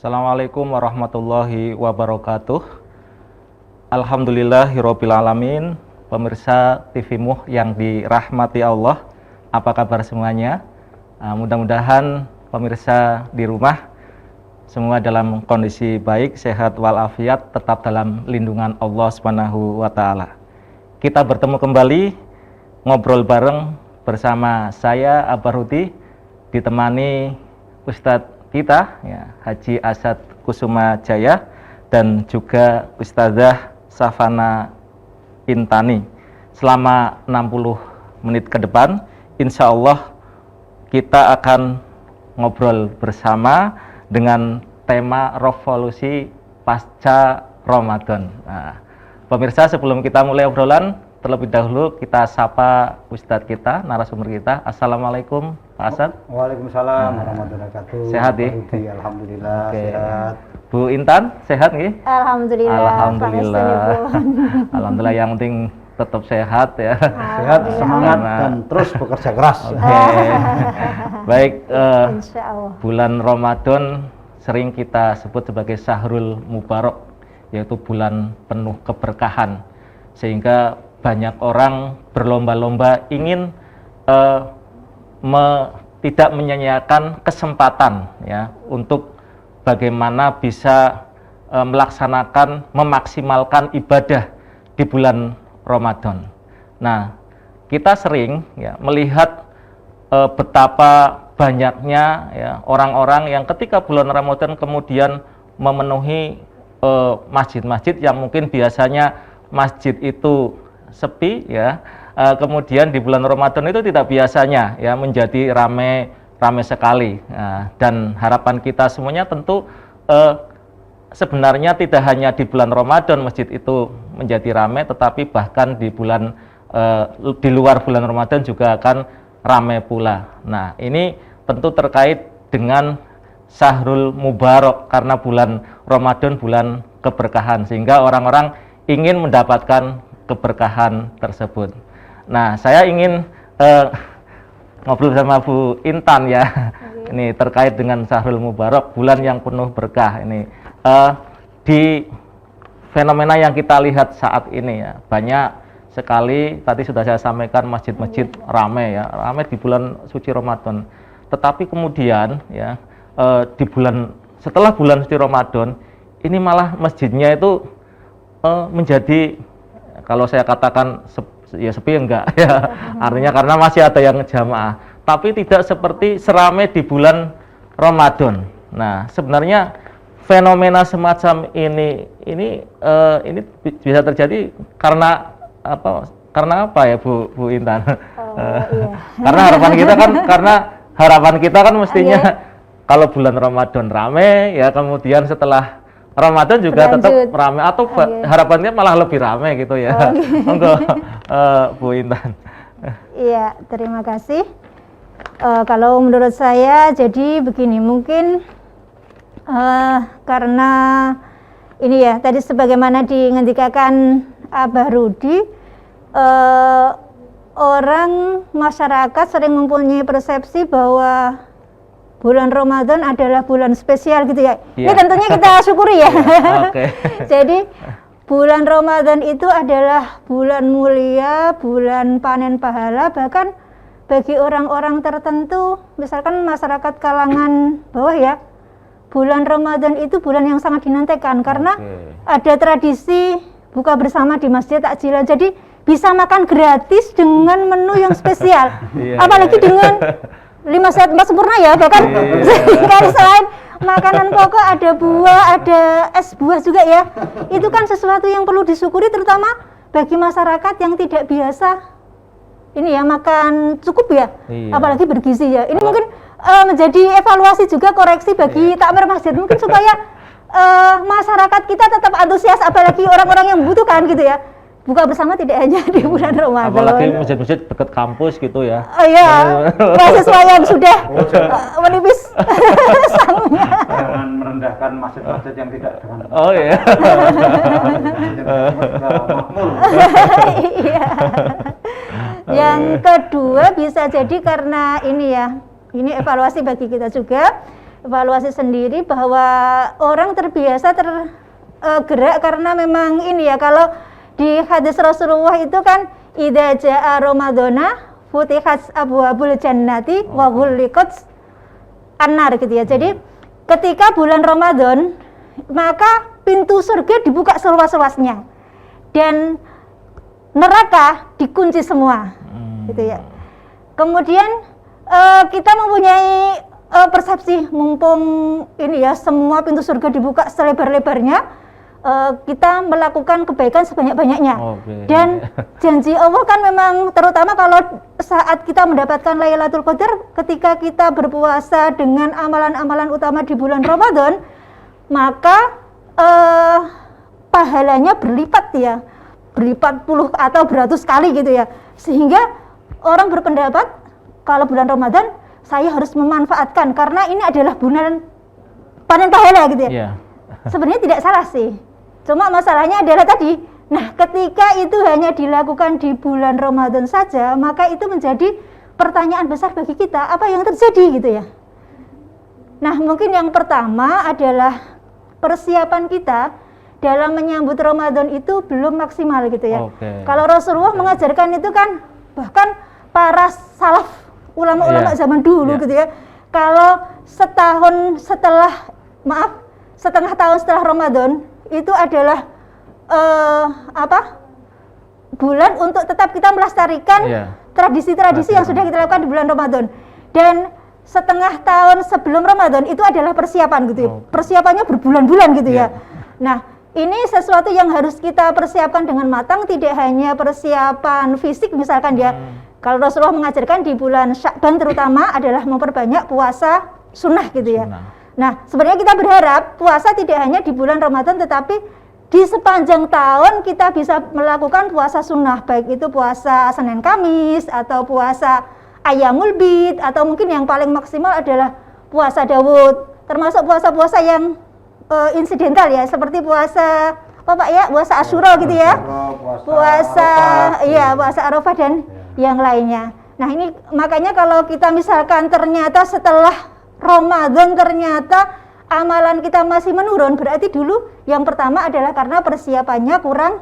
Assalamualaikum warahmatullahi wabarakatuh. Alhamdulillahirabbil alamin. Pemirsa TV Muh yang dirahmati Allah, apa kabar semuanya? Mudah-mudahan pemirsa di rumah semua dalam kondisi baik, sehat walafiat, tetap dalam lindungan Allah Subhanahu wa taala. Kita bertemu kembali ngobrol bareng bersama saya Abarudi, ditemani Ustadz kita ya, Haji Asad Kusuma Jaya, dan juga Ustazah Safana Intani. Selama 60 menit ke depan, insya Allah kita akan ngobrol bersama dengan tema revolusi pasca Ramadan. Nah, pemirsa, sebelum kita mulai obrolan, terlebih dahulu kita sapa Ustadz kita, narasumber kita. Assalamualaikum Pak Asad. Waalaikumsalam warahmatullahi wabarakatuh. Sehat ya? Alhamdulillah. Oke. Sehat. Bu Intan, sehat nih? Alhamdulillah. Alhamdulillah. Alhamdulillah, yang penting tetap sehat ya. Sehat, semangat, dan terus bekerja keras. Oke. Baik, Insya Allah. bulan Ramadan sering kita sebut sebagai Syahrul Mubarak, yaitu bulan penuh keberkahan, sehingga banyak orang berlomba-lomba ingin tidak menyanyiakan kesempatan ya untuk bagaimana bisa melaksanakan, memaksimalkan ibadah di bulan Ramadan. Nah, kita sering ya melihat betapa banyaknya ya orang-orang yang ketika bulan Ramadan kemudian memenuhi masjid-masjid yang mungkin biasanya masjid itu sepi ya, kemudian di bulan Ramadan itu tidak biasanya ya menjadi ramai sekali. Nah, dan harapan kita semuanya tentu sebenarnya tidak hanya di bulan Ramadan masjid itu menjadi ramai, tetapi bahkan di bulan di luar bulan Ramadan juga akan ramai pula. Nah, ini tentu terkait dengan Syahrul Mubarak, karena bulan Ramadan bulan keberkahan, sehingga orang-orang ingin mendapatkan keberkahan tersebut. Nah, saya ingin ngobrol sama Bu Intan ya. Ini terkait dengan Syahrul Mubarak, bulan yang penuh berkah ini. Di fenomena yang kita lihat saat ini ya, banyak sekali, tadi sudah saya sampaikan, masjid-masjid ramai ya, ramai di bulan suci Ramadan. Tetapi kemudian ya setelah bulan suci Ramadan ini malah masjidnya itu menjadi, kalau saya katakan sepi enggak ya, artinya karena masih ada yang jamaah, tapi tidak seperti seramai di bulan Ramadan. Nah, sebenarnya fenomena semacam ini bisa terjadi karena apa ya Bu Intan? Iya. Karena harapan kita kan mestinya kalau bulan Ramadan rame ya, kemudian setelah Ramadan juga tetap ramai, atau harapannya malah lebih ramai gitu ya. Monggo Bu Intan. Iya, terima kasih. Kalau menurut saya jadi begini, mungkin karena ini ya tadi sebagaimana dingendikakan Abah Rudi, orang masyarakat sering mempunyai persepsi bahwa bulan Ramadan adalah bulan spesial gitu ya. Ini tentunya kita syukuri ya. Okay. Jadi bulan Ramadan itu adalah bulan mulia, bulan panen pahala, bahkan bagi orang-orang tertentu, misalkan masyarakat kalangan bawah ya, bulan Ramadan itu bulan yang sangat dinantikan karena ada tradisi buka bersama di masjid takjilan. Jadi bisa makan gratis dengan menu yang spesial. Apalagi dengan 5 sehat 4 sempurna ya, bahkan selain makanan pokok ada buah, ada es buah juga ya. Itu kan sesuatu yang perlu disyukuri, terutama bagi masyarakat yang tidak biasa ini ya makan cukup ya, apalagi bergizi ya. Ini mungkin menjadi evaluasi juga, koreksi bagi takmir masjid, mungkin supaya masyarakat kita tetap antusias, apalagi orang-orang yang membutuhkan gitu ya. Buka bersama tidak hanya di bulan Ramadan. Apalagi masjid-masjid dekat kampus gitu ya. Iya, mahasiswa yang sudah menipis sangnya. Jangan merendahkan masjid-masjid yang tidak dengan. Oh iya. Iya. Yang kedua bisa jadi karena ini ya, ini evaluasi bagi kita juga. evaluasi sendiri bahwa orang terbiasa tergerak karena memang ini ya, kalau di hadis Rasulullah itu kan idza jaa ramadhana futihat abwabul jannati wa ghulliqat annar gitu ya. Jadi ketika bulan Ramadan maka pintu surga dibuka seluas-luasnya dan neraka dikunci semua gitu ya. Kemudian kita mempunyai persepsi mumpung ini ya semua pintu surga dibuka selebar-lebarnya, kita melakukan kebaikan sebanyak-banyaknya. Dan janji Allah kan memang terutama kalau saat kita mendapatkan Lailatul Qadar, ketika kita berpuasa dengan amalan-amalan utama di bulan Ramadan, maka pahalanya berlipat ya, berlipat puluh atau beratus kali gitu ya. Sehingga orang berpendapat kalau bulan Ramadan saya harus memanfaatkan karena ini adalah bulan panen pahala gitu ya. Sebenarnya tidak salah sih. Cuma masalahnya adalah tadi, nah ketika itu hanya dilakukan di bulan Ramadan saja, maka itu menjadi pertanyaan besar bagi kita, apa yang terjadi gitu ya. Nah mungkin yang pertama adalah persiapan kita dalam menyambut Ramadan itu belum maksimal gitu ya. Kalau Rasulullah mengajarkan itu kan, bahkan para salaf, ulama-ulama zaman dulu gitu ya, kalau setengah tahun setelah Ramadan itu adalah bulan untuk tetap kita melestarikan tradisi-tradisi yang sudah kita lakukan di bulan Ramadan. Dan setengah tahun sebelum Ramadan itu adalah persiapan gitu ya. Persiapannya berbulan-bulan gitu ya. Nah, ini sesuatu yang harus kita persiapkan dengan matang, tidak hanya persiapan fisik misalkan ya. Kalau Rasulullah mengajarkan di bulan Sya'ban terutama adalah memperbanyak puasa sunnah gitu ya. Nah, sebenarnya kita berharap puasa tidak hanya di bulan Ramadan, tetapi di sepanjang tahun kita bisa melakukan puasa sunnah, baik itu puasa Senin Kamis atau puasa Ayyamul Bid, atau mungkin yang paling maksimal adalah puasa Daud, termasuk puasa-puasa yang insidental ya, seperti puasa puasa Asyura gitu ya, puasa Arafah dan yang lainnya. Nah ini makanya kalau kita misalkan ternyata setelah Ramadan ternyata amalan kita masih menurun, berarti dulu yang pertama adalah karena persiapannya kurang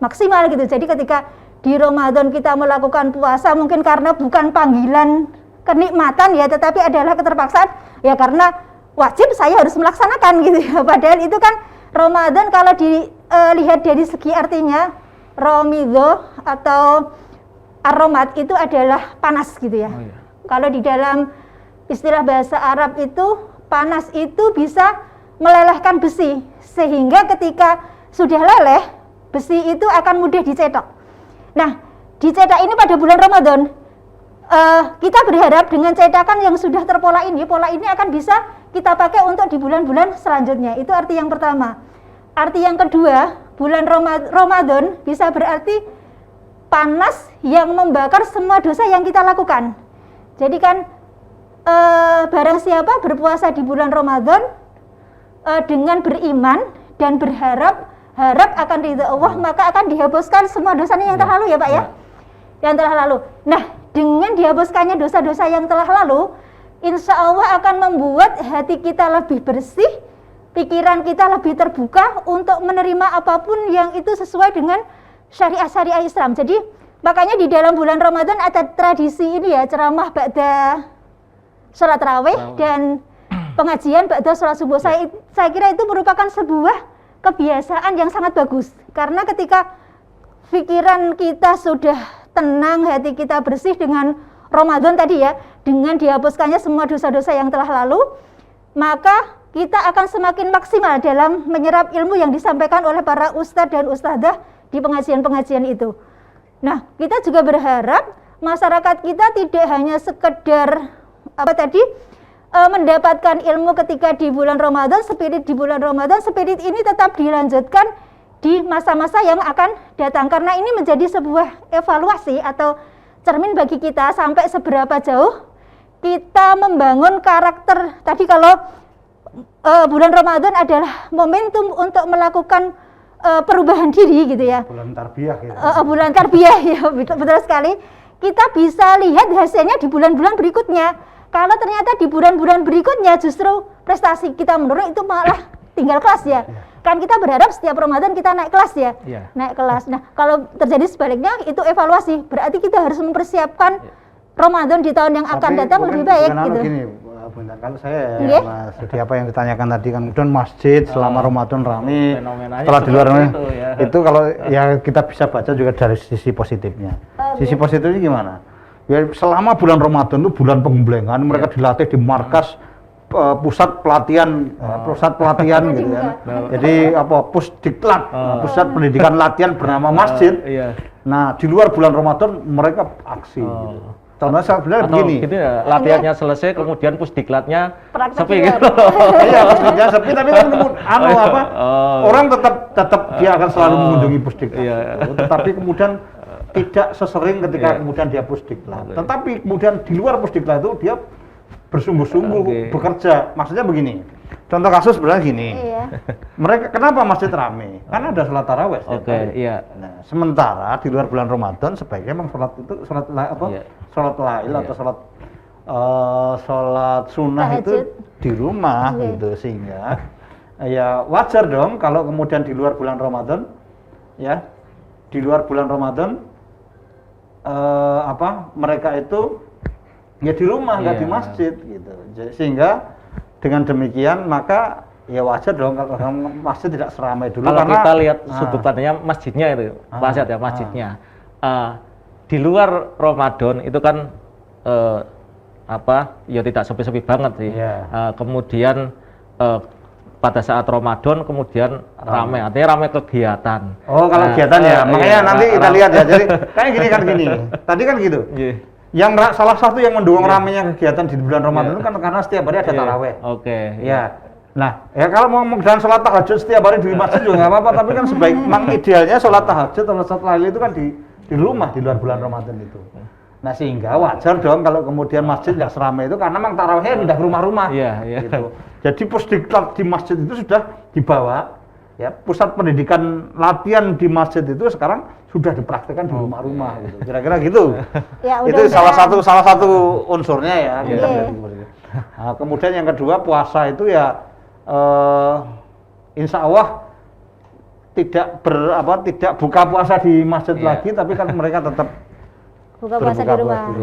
maksimal gitu. Jadi ketika di Ramadan kita melakukan puasa mungkin karena bukan panggilan kenikmatan ya, tetapi adalah keterpaksaan ya, karena wajib saya harus melaksanakan gitu ya. Padahal itu kan Ramadan kalau dilihat dari segi artinya, Romidho atau aromat itu adalah panas gitu ya. Kalau di dalam istilah bahasa Arab itu panas itu bisa melelehkan besi, sehingga ketika sudah leleh besi itu akan mudah dicetak. Nah, dicetak ini pada bulan Ramadan, kita berharap dengan cetakan yang sudah terpola ini, pola ini akan bisa kita pakai untuk di bulan-bulan selanjutnya. Itu arti yang pertama. Arti yang kedua, bulan Ramadan bisa berarti panas yang membakar semua dosa yang kita lakukan. Jadi kan barang siapa berpuasa di bulan Ramadan dengan beriman dan berharap akan ridha Allah, maka akan dihapuskan semua dosanya yang telah lalu ya Pak ya, yang telah lalu. Nah, dengan dihapuskannya dosa-dosa yang telah lalu, insya Allah akan membuat hati kita lebih bersih, pikiran kita lebih terbuka untuk menerima apapun yang itu sesuai dengan syariah Islam. Jadi makanya di dalam bulan Ramadan ada tradisi ini ya, ceramah ba'da sholat tarawih dan pengajian ba'da sholat subuh. Saya kira itu merupakan sebuah kebiasaan yang sangat bagus, karena ketika pikiran kita sudah tenang, hati kita bersih dengan Ramadan tadi ya, dengan dihapuskannya semua dosa-dosa yang telah lalu, maka kita akan semakin maksimal dalam menyerap ilmu yang disampaikan oleh para ustadz dan ustadzah di pengajian-pengajian itu. Nah, kita juga berharap masyarakat kita tidak hanya sekedar mendapatkan ilmu ketika di bulan Ramadan, spirit di bulan Ramadan, spirit ini tetap dilanjutkan di masa-masa yang akan datang, karena ini menjadi sebuah evaluasi atau cermin bagi kita sampai seberapa jauh kita membangun karakter. Tadi kalau bulan Ramadan adalah momentum untuk melakukan perubahan diri gitu ya. Bulan tarbiyah gitu. Bulan tarbiyah ya, betul sekali. Kita bisa lihat hasilnya di bulan-bulan berikutnya. kalau ternyata di bulan-bulan berikutnya justru prestasi kita menurun, itu malah tinggal kelas ya. Kan kita berharap setiap Ramadan kita naik kelas ya. Naik kelas. Nah, kalau terjadi sebaliknya itu evaluasi. Berarti kita harus mempersiapkan Ramadan di tahun yang akan datang lebih baik gitu. Gini, Bunda, kalau saya ya, Mas, jadi apa yang ditanyakan tadi kan, kemudian masjid selama Ramadan ramai, setelah di luar itu kalau ya kita bisa baca juga dari sisi positifnya. Sisi positifnya gimana? Ya selama bulan Ramadan itu bulan penggemblengan, mereka dilatih di markas pusat pelatihan gitu kan. Jadi apa pusdiklat, pusat pendidikan latihan bernama masjid. Nah, di luar bulan Ramadan mereka aksi gitu. Contohnya sebenarnya begini. Gitu ya, latihannya selesai kemudian pusdiklatnya sepi gitu. Iya, pusdiklatnya sepi tapi kan orang tetap dia akan selalu mengunjungi pusdiklat. Tetapi kemudian tidak sesering ketika kemudian dia pusdiklat. Tetapi kemudian di luar pusdiklat itu dia bersungguh-sungguh bekerja. Maksudnya begini. Contoh kasus sebenarnya gini. Mereka kenapa masjid ramai? Karena ada sholat tarawih. Nah, sementara di luar bulan Ramadan sebaiknya memang sholat itu sholat lail atau sholat sunnah itu di rumah gitu, sehingga ya wajar dong kalau kemudian di luar bulan Ramadan mereka itu ya di rumah, nggak di masjid gitu. Sehingga dengan demikian maka ya wajar dong kalau masjid tidak seramai dulu. Kalau karena kita lihat sudut pandangnya masjidnya itu, masjidnya. Di luar Ramadan itu kan ya tidak sepi-sepi banget sih. Kemudian pada saat Ramadan kemudian ramai, artinya ramai kegiatan. Oh, kalau kegiatan ya, makanya nanti kita lihat ya. Jadi kayak gini. Tadi kan gitu. Yang salah satu yang mendukung ramainya kegiatan di bulan Ramadan itu kan karena setiap hari ada taraweh. Nah, ya kalau mau dan sholat tahajud setiap hari di masjid juga nggak apa-apa, tapi kan memang idealnya sholat tahajud atau sholat lail itu kan di rumah di luar bulan Ramadan itu. Nah, sehingga wajar dong kalau kemudian masjid nggak seramai itu karena memang tarawehnya pindah ke rumah-rumah. Gitu. Jadi pusdiklat di masjid itu sudah dibawa, ya pusat pendidikan latihan di masjid itu sekarang sudah dipraktikkan di rumah-rumah gitu. Kira-kira gitu. Itu salah satu unsurnya ya. Nah, kemudian yang kedua puasa itu ya insya Allah tidak buka puasa di masjid lagi, tapi kan mereka tetap buka puasa di rumah.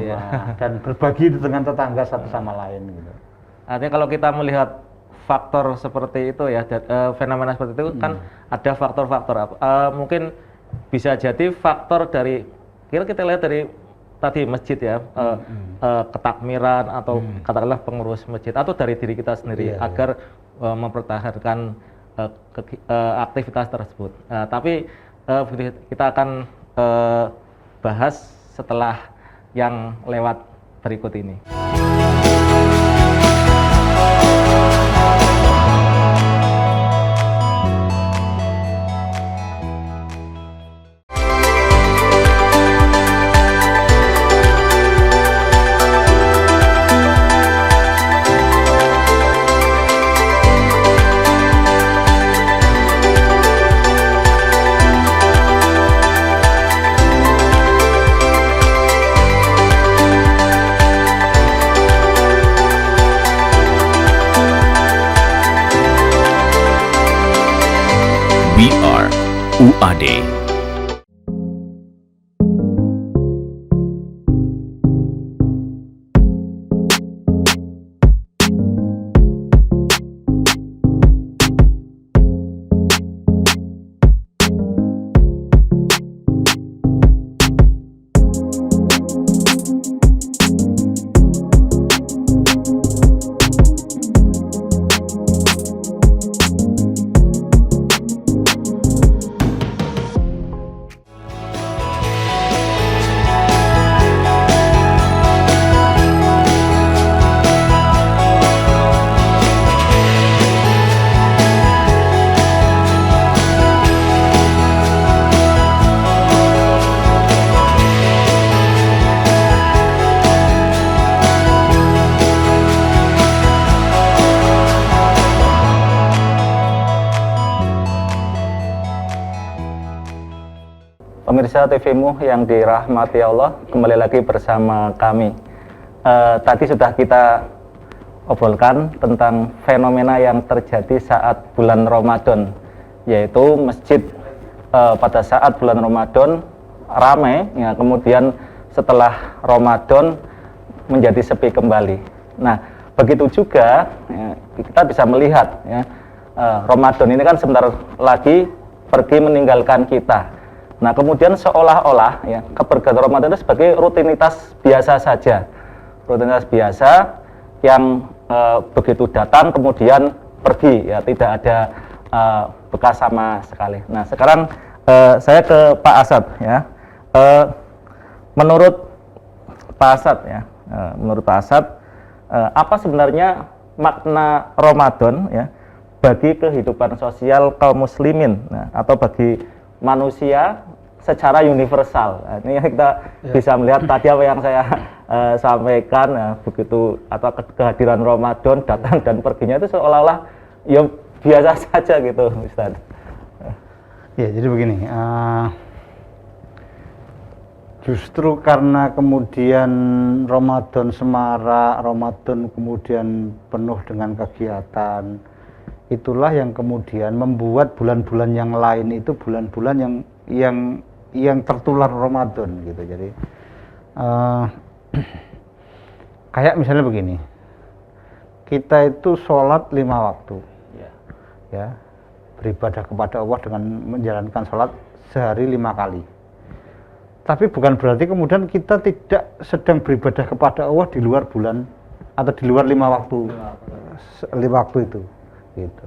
Dan berbagi dengan tetangga satu sama lain gitu. Artinya kalau kita melihat faktor seperti itu ya, fenomena seperti itu kan ada faktor-faktor mungkin bisa jadi faktor dari kita lihat dari tadi masjid ya, ketakmiran atau katakanlah pengurus masjid atau dari diri kita sendiri agar mempertahankan aktivitas tersebut. Tapi kita akan bahas setelah yang lewat berikut ini. UAD. Pemirsa TV-mu yang dirahmati Allah, kembali lagi bersama kami tadi sudah kita obrolkan tentang fenomena yang terjadi saat bulan Ramadan, yaitu masjid pada saat bulan Ramadan ramai, ya, kemudian setelah Ramadan menjadi sepi kembali. Nah, begitu juga ya, kita bisa melihat ya, Ramadan ini kan sebentar lagi pergi meninggalkan kita. Nah, kemudian seolah-olah ya, kepergian Ramadan itu sebagai rutinitas biasa saja, rutinitas biasa yang begitu datang kemudian pergi, ya, tidak ada bekas sama sekali. Nah, sekarang saya ke Pak Asad ya. Menurut Pak Asad ya, apa sebenarnya makna Ramadan ya bagi kehidupan sosial kaum muslimin, nah, atau bagi manusia secara universal? Nah, ini kita bisa melihat tadi apa yang saya sampaikan, ya, begitu atau kehadiran Ramadan datang dan perginya itu seolah-olah ya biasa saja gitu, Ustaz. Ya, jadi begini. Justru karena kemudian Ramadan semarak, Ramadan kemudian penuh dengan kegiatan, itulah yang kemudian membuat bulan-bulan yang lain itu bulan-bulan yang tertular Ramadan gitu. Jadi kayak misalnya begini, kita itu sholat 5 waktu, ya, beribadah kepada Allah dengan menjalankan sholat sehari 5 kali. Tapi bukan berarti kemudian kita tidak sedang beribadah kepada Allah di luar bulan atau di luar 5 waktu itu. Gitu.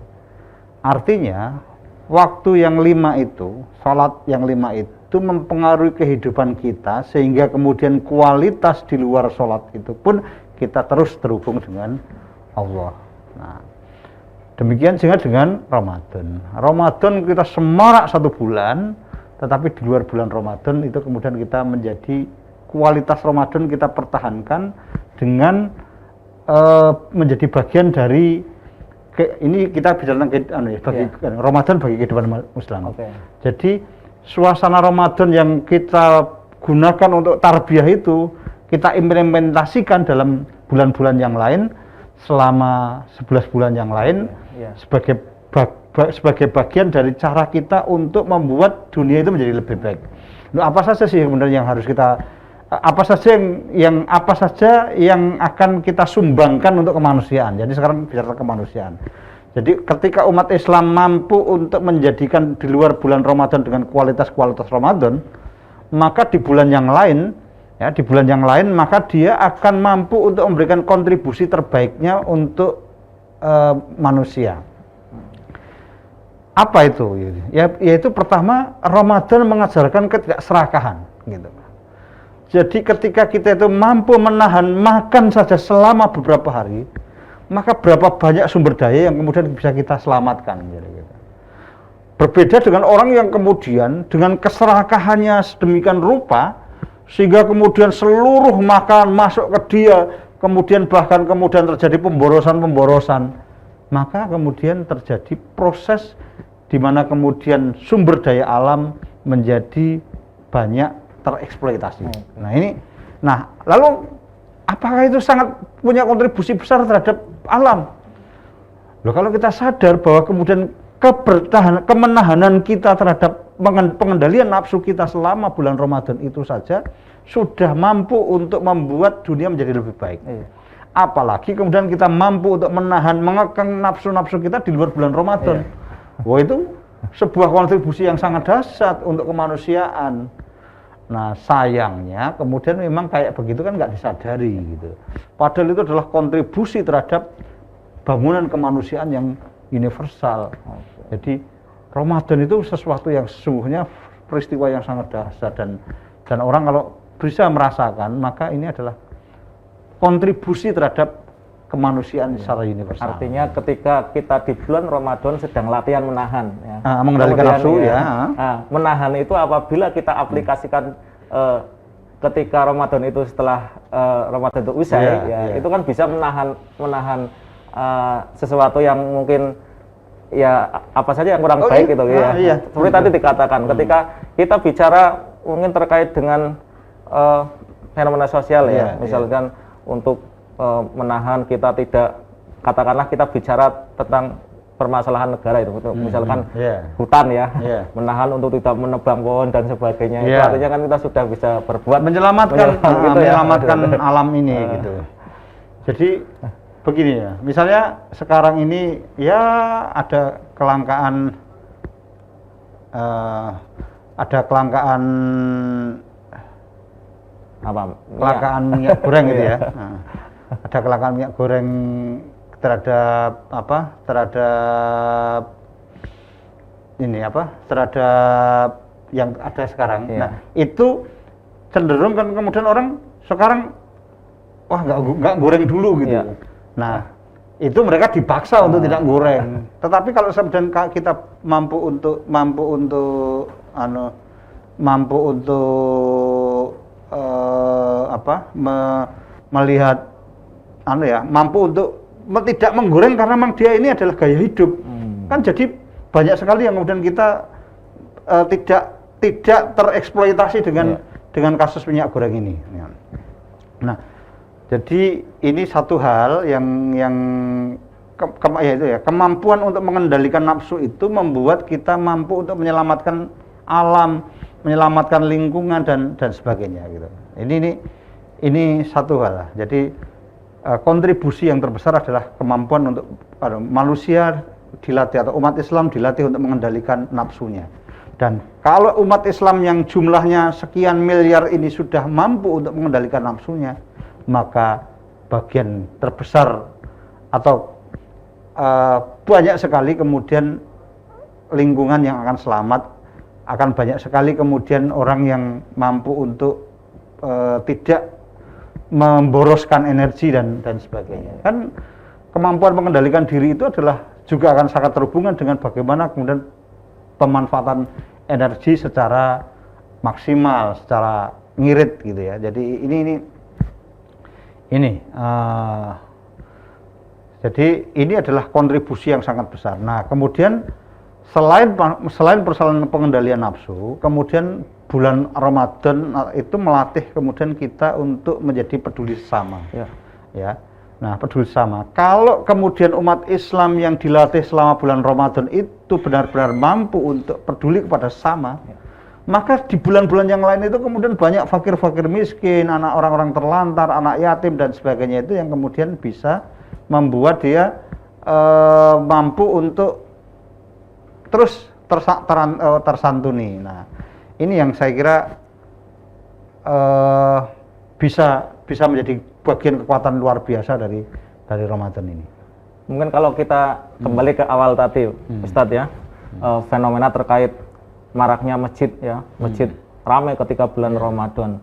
Artinya waktu yang 5 itu, sholat yang 5 itu mempengaruhi kehidupan kita sehingga kemudian kualitas di luar sholat itu pun kita terus terhubung dengan Allah. Nah, demikian sehingga dengan Ramadan. Ramadan kita semarak 1 bulan. Tetapi di luar bulan Ramadan itu kemudian kita menjadi kualitas Ramadan kita pertahankan dengan menjadi bagian dari ini kita bicara tentang Ramadan bagi kehidupan Muslim. Jadi suasana Ramadan yang kita gunakan untuk tarbiyah itu kita implementasikan dalam bulan-bulan yang lain selama 11 bulan yang lain sebagai bagian dari cara kita untuk membuat dunia itu menjadi lebih baik. Nah, apa saja sih sebenarnya yang harus kita apa saja yang akan kita sumbangkan untuk kemanusiaan. Jadi sekarang bicara kemanusiaan. Jadi ketika umat Islam mampu untuk menjadikan di luar bulan Ramadan dengan kualitas Ramadan, maka di bulan yang lain maka dia akan mampu untuk memberikan kontribusi terbaiknya untuk manusia. Apa itu? Yaitu pertama, Ramadan mengajarkan ketidakserakahan gitu. Jadi ketika kita itu mampu menahan makan saja selama beberapa hari, maka berapa banyak sumber daya yang kemudian bisa kita selamatkan gitu. Berbeda dengan orang yang kemudian dengan keserakahannya sedemikian rupa sehingga kemudian seluruh makanan masuk ke dia, kemudian terjadi pemborosan, maka kemudian terjadi proses di mana kemudian sumber daya alam menjadi banyak tereksploitasi. Lalu apakah itu sangat punya kontribusi besar terhadap alam? Loh, kalau kita sadar bahwa kemudian kemenahanan kita terhadap pengendalian nafsu kita selama bulan Ramadan itu saja sudah mampu untuk membuat dunia menjadi lebih baik. Apalagi kemudian kita mampu untuk mengekang nafsu-nafsu kita di luar bulan Ramadan. Wah, itu sebuah kontribusi yang sangat dahsyat untuk kemanusiaan. Nah, sayangnya kemudian memang kayak begitu kan nggak disadari gitu. Padahal itu adalah kontribusi terhadap bangunan kemanusiaan yang universal. Jadi Ramadan itu sesuatu yang sesungguhnya peristiwa yang sangat dahsyat dan orang kalau bisa merasakan maka ini adalah kontribusi terhadap kemanusiaan secara universal. Artinya ketika kita di bulan Ramadan sedang latihan menahan, ya. Mengendalikan nafsu, ya. Menahan itu apabila kita aplikasikan ketika Ramadan itu setelah Ramadan itu usai, itu kan bisa menahan sesuatu yang mungkin ya apa saja yang kurang baik gitu, ya. Seperti tadi dikatakan, ketika kita bicara mungkin terkait dengan fenomena sosial, ya, misalkan untuk menahan kita tidak, katakanlah kita bicara tentang permasalahan negara itu, misalkan hutan ya, menahan untuk tidak menebang pohon dan sebagainya, itu artinya kan kita sudah bisa berbuat menyelamatkan gitu menyelamatkan alam ini gitu. Jadi begini ya, misalnya sekarang ini ya ada kelangkaan kelangkaan minyak goreng gitu ya. Nah, ada kelangkaan minyak goreng terhadap yang ada sekarang. Nah, itu cenderung kan kemudian orang sekarang wah nggak goreng dulu gitu. Nah, itu mereka dipaksa untuk tidak goreng. Tetapi kalau kemudian kita mampu untuk melihat mampu untuk tidak menggoreng karena memang dia ini adalah gaya hidup. Kan jadi banyak sekali yang kemudian kita tidak tereksploitasi dengan kasus minyak goreng ini. Nah, jadi ini satu hal yang kemampuan untuk mengendalikan nafsu itu membuat kita mampu untuk menyelamatkan alam, menyelamatkan lingkungan dan sebagainya gitu. Ini satu hal. Jadi kontribusi yang terbesar adalah kemampuan untuk manusia dilatih atau umat Islam dilatih untuk mengendalikan nafsunya. Dan kalau umat Islam yang jumlahnya sekian miliar ini sudah mampu untuk mengendalikan nafsunya, maka bagian terbesar atau banyak sekali kemudian lingkungan yang akan selamat, akan banyak sekali kemudian orang yang mampu untuk tidak memboroskan energi dan sebagainya. Kan kemampuan mengendalikan diri itu adalah juga akan sangat terhubungan dengan bagaimana kemudian pemanfaatan energi secara maksimal, secara ngirit gitu ya. Jadi jadi ini adalah kontribusi yang sangat besar. Nah, kemudian selain persoalan pengendalian nafsu, kemudian bulan Ramadan itu melatih kemudian kita untuk menjadi peduli sesama. Ya. Nah, peduli sesama. Kalau kemudian umat Islam yang dilatih selama bulan Ramadan itu benar-benar mampu untuk peduli kepada sesama, maka di bulan-bulan yang lain itu kemudian banyak fakir-fakir miskin, anak orang-orang terlantar, anak yatim dan sebagainya itu yang kemudian bisa membuat dia mampu untuk terus tersantuni. Nah, ini yang saya kira bisa menjadi bagian kekuatan luar biasa dari Ramadan ini. Mungkin kalau kita kembali ke awal tadi, Ustadz ya, fenomena terkait maraknya masjid ya, masjid ramai ketika bulan Ramadan.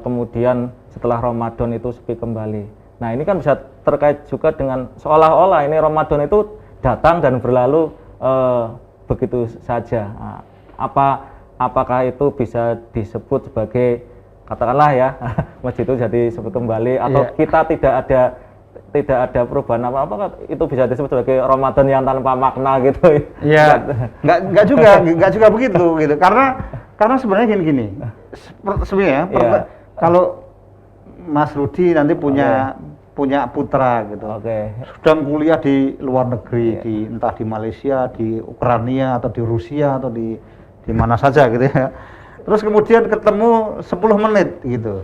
Kemudian setelah Ramadan itu sepi kembali. Nah, ini kan bisa terkait juga dengan seolah-olah ini Ramadan itu datang dan berlalu begitu saja. Nah, apakah itu bisa disebut sebagai, katakanlah ya, masjid itu jadi sepi kembali, atau kita tidak ada perubahan apa-apa, itu bisa disebut sebagai Ramadan yang tanpa makna gitu? Iya, nggak juga begitu gitu. Karena sebenarnya gini. Sebenarnya kalau Mas Rudi nanti punya putra gitu. Sedang kuliah di luar negeri, entah di Malaysia, di Ukraina atau di Rusia atau di mana saja gitu ya. Terus kemudian ketemu 10 menit gitu.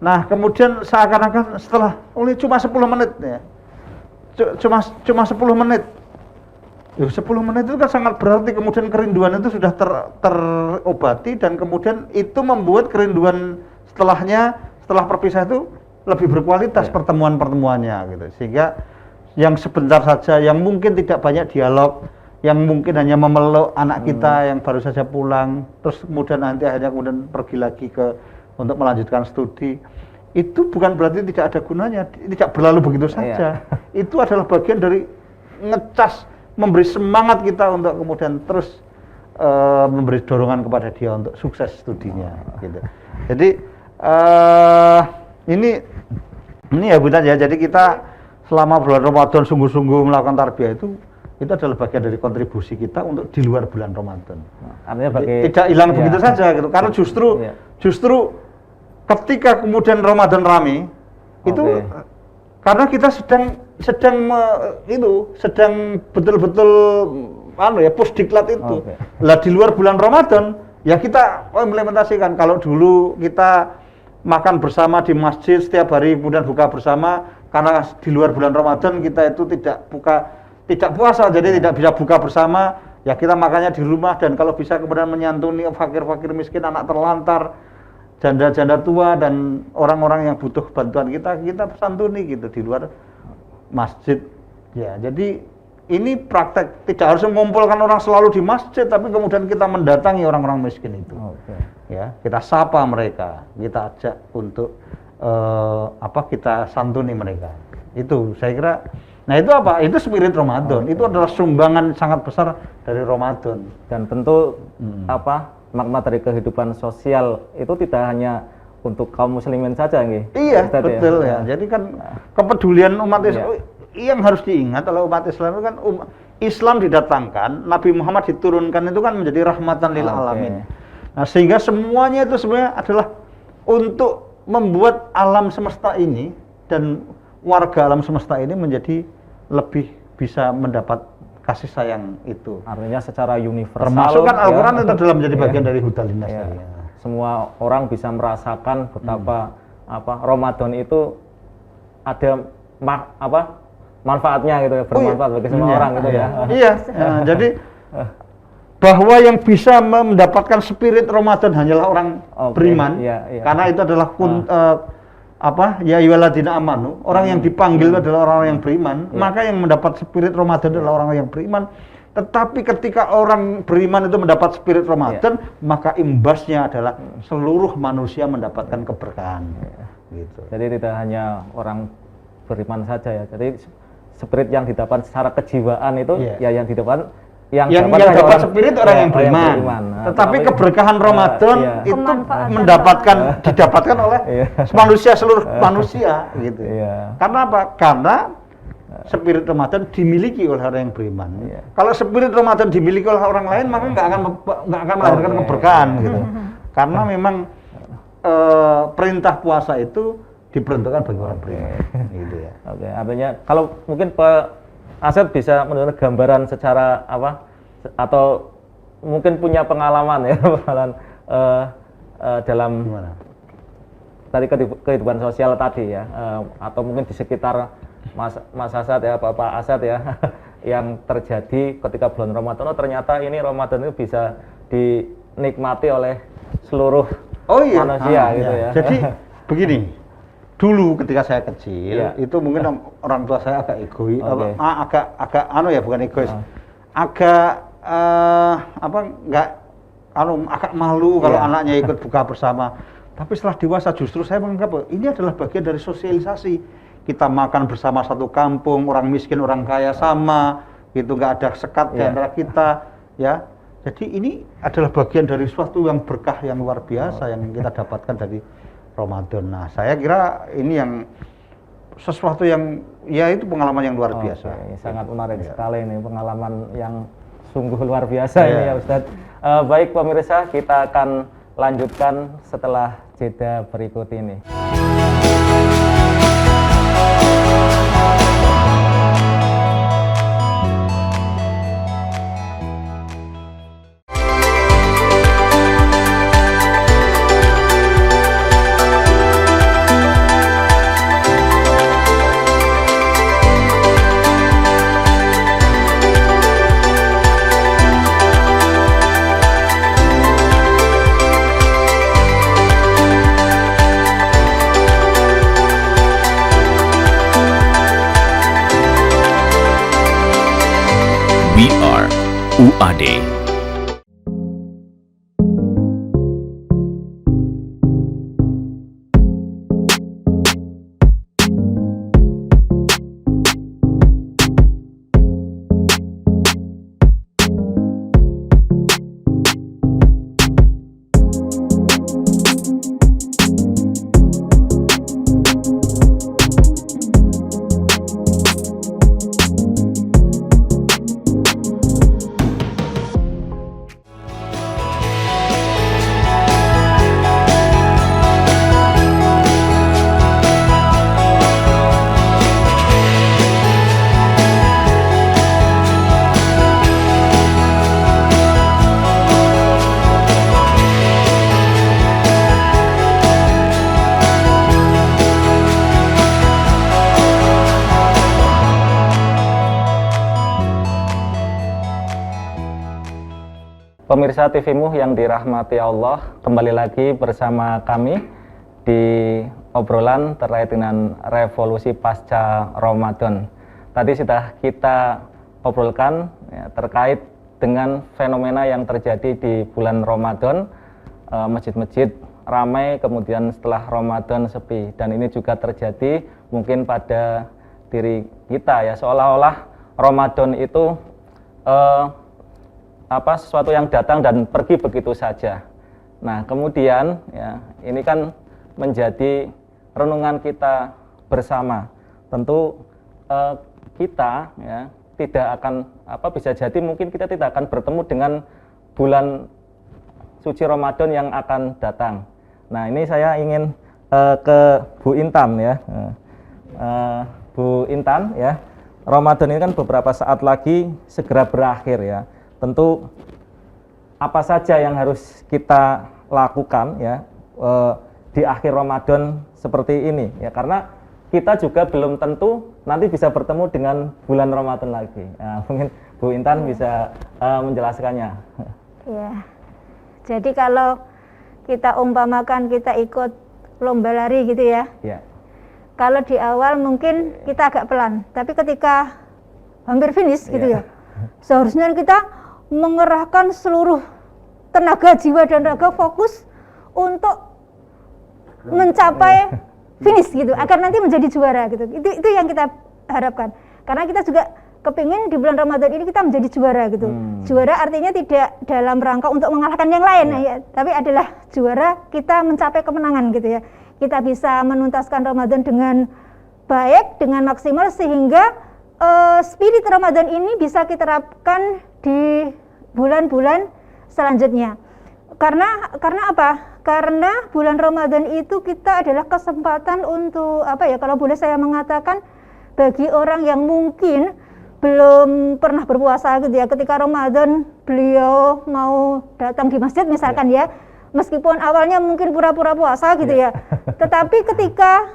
Nah, kemudian seakan-akan setelah cuma 10 menit ya. Cuma 10 menit. 10 menit itu kan sangat berarti, kemudian kerinduan itu sudah terobati dan kemudian itu membuat kerinduan setelah perpisah itu lebih berkualitas pertemuan-pertemuannya gitu. Sehingga yang sebentar saja, yang mungkin tidak banyak dialog, yang mungkin hanya memeluk anak kita yang baru saja pulang, terus kemudian nanti akhirnya pergi lagi untuk melanjutkan studi, itu bukan berarti tidak ada gunanya, tidak berlalu begitu saja. Itu adalah bagian dari ngecas, memberi semangat kita untuk kemudian terus memberi dorongan kepada dia untuk sukses studinya gitu. Jadi ini ya benar ya. Jadi kita selama bulan Ramadan sungguh-sungguh melakukan tarbiyah itu adalah bagian dari kontribusi kita untuk di luar bulan Ramadan. Artinya tidak hilang begitu saja gitu. Karena justru ketika kemudian Ramadan ramai, Itu karena kita sedang betul-betul pusdiklat itu. Lah di luar bulan Ramadan ya kita implementasikan. Kalau dulu kita makan bersama di masjid setiap hari kemudian buka bersama, karena di luar bulan Ramadan kita itu tidak puasa, jadi tidak bisa buka bersama, ya kita makannya di rumah, dan kalau bisa kemudian menyantuni fakir-fakir miskin, anak terlantar, janda-janda tua, dan orang-orang yang butuh bantuan kita santuni gitu di luar masjid. Ya, jadi ini praktek, tidak harus mengumpulkan orang selalu di masjid, tapi kemudian kita mendatangi orang-orang miskin itu. Ya, kita sapa mereka, kita ajak untuk kita santuni mereka. Itu saya kira. Nah itu apa? Itu spirit Ramadan. Itu adalah sumbangan sangat besar dari Ramadan. Dan tentu makna dari kehidupan sosial itu tidak hanya untuk kaum muslimin saja, nggih. Iya, Ustaz, betul ya. Jadi kan kepedulian umat Islam yang harus diingat oleh umat Islam itu kan Islam didatangkan, Nabi Muhammad diturunkan itu kan menjadi rahmatan lil alamin. Nah, sehingga semuanya itu sebenarnya adalah untuk membuat alam semesta ini dan warga alam semesta ini menjadi lebih bisa mendapat kasih sayang itu. Artinya secara universal. Termasuk kan Al-Quran itu adalah menjadi bagian dari hudal linnas. Semua orang bisa merasakan betapa Ramadan itu ada manfaatnya gitu ya, bermanfaat bagi semua orang gitu ya. Iya, jadi bahwa yang bisa mendapatkan spirit Ramadan hanyalah orang beriman, karena itu adalah ya ayyuhalladzina amanu, orang yang dipanggil itu adalah orang yang beriman, maka yang mendapat spirit Ramadan adalah orang yang beriman. Tetapi ketika orang beriman itu mendapat spirit Ramadan, maka imbasnya adalah seluruh manusia mendapatkan keberkahan. Gitu. Jadi tidak hanya orang beriman saja ya. Jadi spirit yang didapat secara kejiwaan itu ya yang didapat yang dapat spirit orang yang beriman. Tetapi keberkahan Ramadan itu didapatkan oleh seluruh manusia gitu. Karena apa? Karena spirit Ramadan dimiliki oleh orang yang beriman. Kalau spirit Ramadan dimiliki oleh orang lain, maka nggak akan melahirkan keberkahan gitu. Karena memang perintah puasa itu diperuntukkan bagi orang beriman. Gitu ya. Artinya kalau mungkin Pak Asep bisa menurut gambaran secara atau mungkin punya pengalaman ya dalam tadi kehidupan sosial tadi ya, atau mungkin di sekitar Mas Asad ya, Bapak Asad ya, yang terjadi ketika bulan Ramadan. Ternyata ini Ramadan itu bisa dinikmati oleh seluruh manusia gitu ya. Jadi begini. Dulu ketika saya kecil, itu mungkin orang tua saya agak egois, bukan egois, agak malu kalau anaknya ikut buka bersama. Tapi setelah dewasa justru saya menganggap ini adalah bagian dari sosialisasi. Kita makan bersama satu kampung, orang miskin, orang kaya sama, gitu, nggak ada sekat di antara kita, ya. Jadi ini adalah bagian dari suatu yang berkah yang luar biasa yang kita dapatkan dari Ramadan. Nah, saya kira ini yang sesuatu yang itu pengalaman yang luar biasa. Sangat menarik sekali ini, pengalaman yang sungguh luar biasa ini ya Ustadz. Baik pemirsa, kita akan lanjutkan setelah jeda berikut ini. We are UAD. Pemirsa TV-mu yang dirahmati Allah, kembali lagi bersama kami di obrolan terkait dengan revolusi pasca Ramadan. Tadi sudah kita obrolkan ya, terkait dengan fenomena yang terjadi di bulan Ramadan, masjid-masjid ramai, kemudian setelah Ramadan sepi, dan ini juga terjadi mungkin pada diri kita ya, seolah-olah Ramadan itu sesuatu yang datang dan pergi begitu saja. Nah, kemudian ya, ini kan menjadi renungan kita bersama. Tentu kita ya tidak akan bisa jadi mungkin kita tidak akan bertemu dengan bulan suci Ramadan yang akan datang. Nah, ini saya ingin ke Bu Intan ya. Bu Intan ya. Ramadan ini kan beberapa saat lagi segera berakhir ya. Tentu apa saja yang harus kita lakukan ya di akhir Ramadan seperti ini ya, karena kita juga belum tentu nanti bisa bertemu dengan bulan Ramadan lagi. Ya, mungkin Bu Intan bisa menjelaskannya. Ya. Jadi kalau kita umpamakan kita ikut lomba lari gitu ya. Ya. Kalau di awal mungkin kita agak pelan, tapi ketika hampir finish gitu ya, seharusnya kita mengerahkan seluruh tenaga, jiwa dan raga, fokus untuk mencapai finish gitu, agar nanti menjadi juara gitu. Itu yang kita harapkan. Karena kita juga kepingin di bulan Ramadan ini kita menjadi juara gitu. Juara artinya tidak dalam rangka untuk mengalahkan yang lain ya, tapi adalah juara kita mencapai kemenangan gitu ya. Kita bisa menuntaskan Ramadan dengan baik, dengan maksimal, sehingga spirit Ramadan ini bisa kita terapkan di bulan-bulan selanjutnya. Karena apa? Karena bulan Ramadan itu kita adalah kesempatan untuk kalau boleh saya mengatakan, bagi orang yang mungkin belum pernah berpuasa gitu ya, ketika Ramadan beliau mau datang di masjid misalkan ya, meskipun awalnya mungkin pura-pura puasa gitu ya, tetapi ketika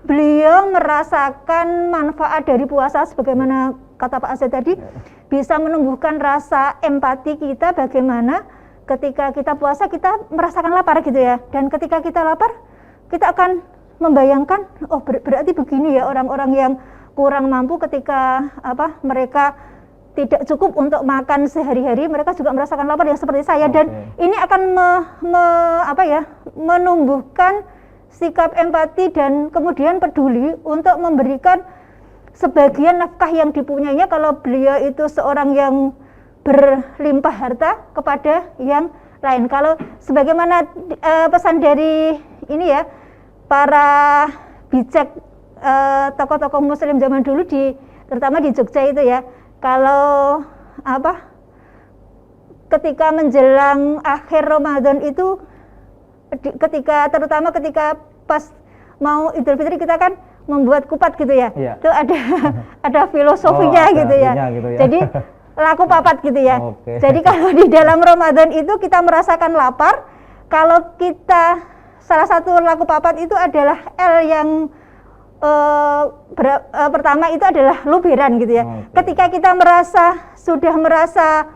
beliau merasakan manfaat dari puasa, sebagaimana kata Pak Azad tadi, bisa menumbuhkan rasa empati kita, bagaimana ketika kita puasa kita merasakan lapar gitu ya, dan ketika kita lapar kita akan membayangkan, oh berarti begini ya orang-orang yang kurang mampu, ketika mereka tidak cukup untuk makan sehari-hari, mereka juga merasakan lapar yang seperti saya. Dan ini akan menumbuhkan sikap empati dan kemudian peduli untuk memberikan sebagian nafkah yang dipunyainya, kalau beliau itu seorang yang berlimpah harta, kepada yang lain. Kalau sebagaimana pesan dari ini ya, para bijak tokoh-tokoh muslim zaman dulu, terutama di Jogja itu ya, kalau ketika menjelang akhir Ramadan itu, terutama ketika pas mau Idul Fitri, kita kan membuat kupat gitu ya. Itu ada filosofinya gitu ya. Jadi laku papat gitu ya. Jadi kalau di dalam Ramadan itu kita merasakan lapar, kalau kita salah satu laku papat itu adalah L yang pertama itu adalah luberan gitu ya. Ketika kita sudah merasa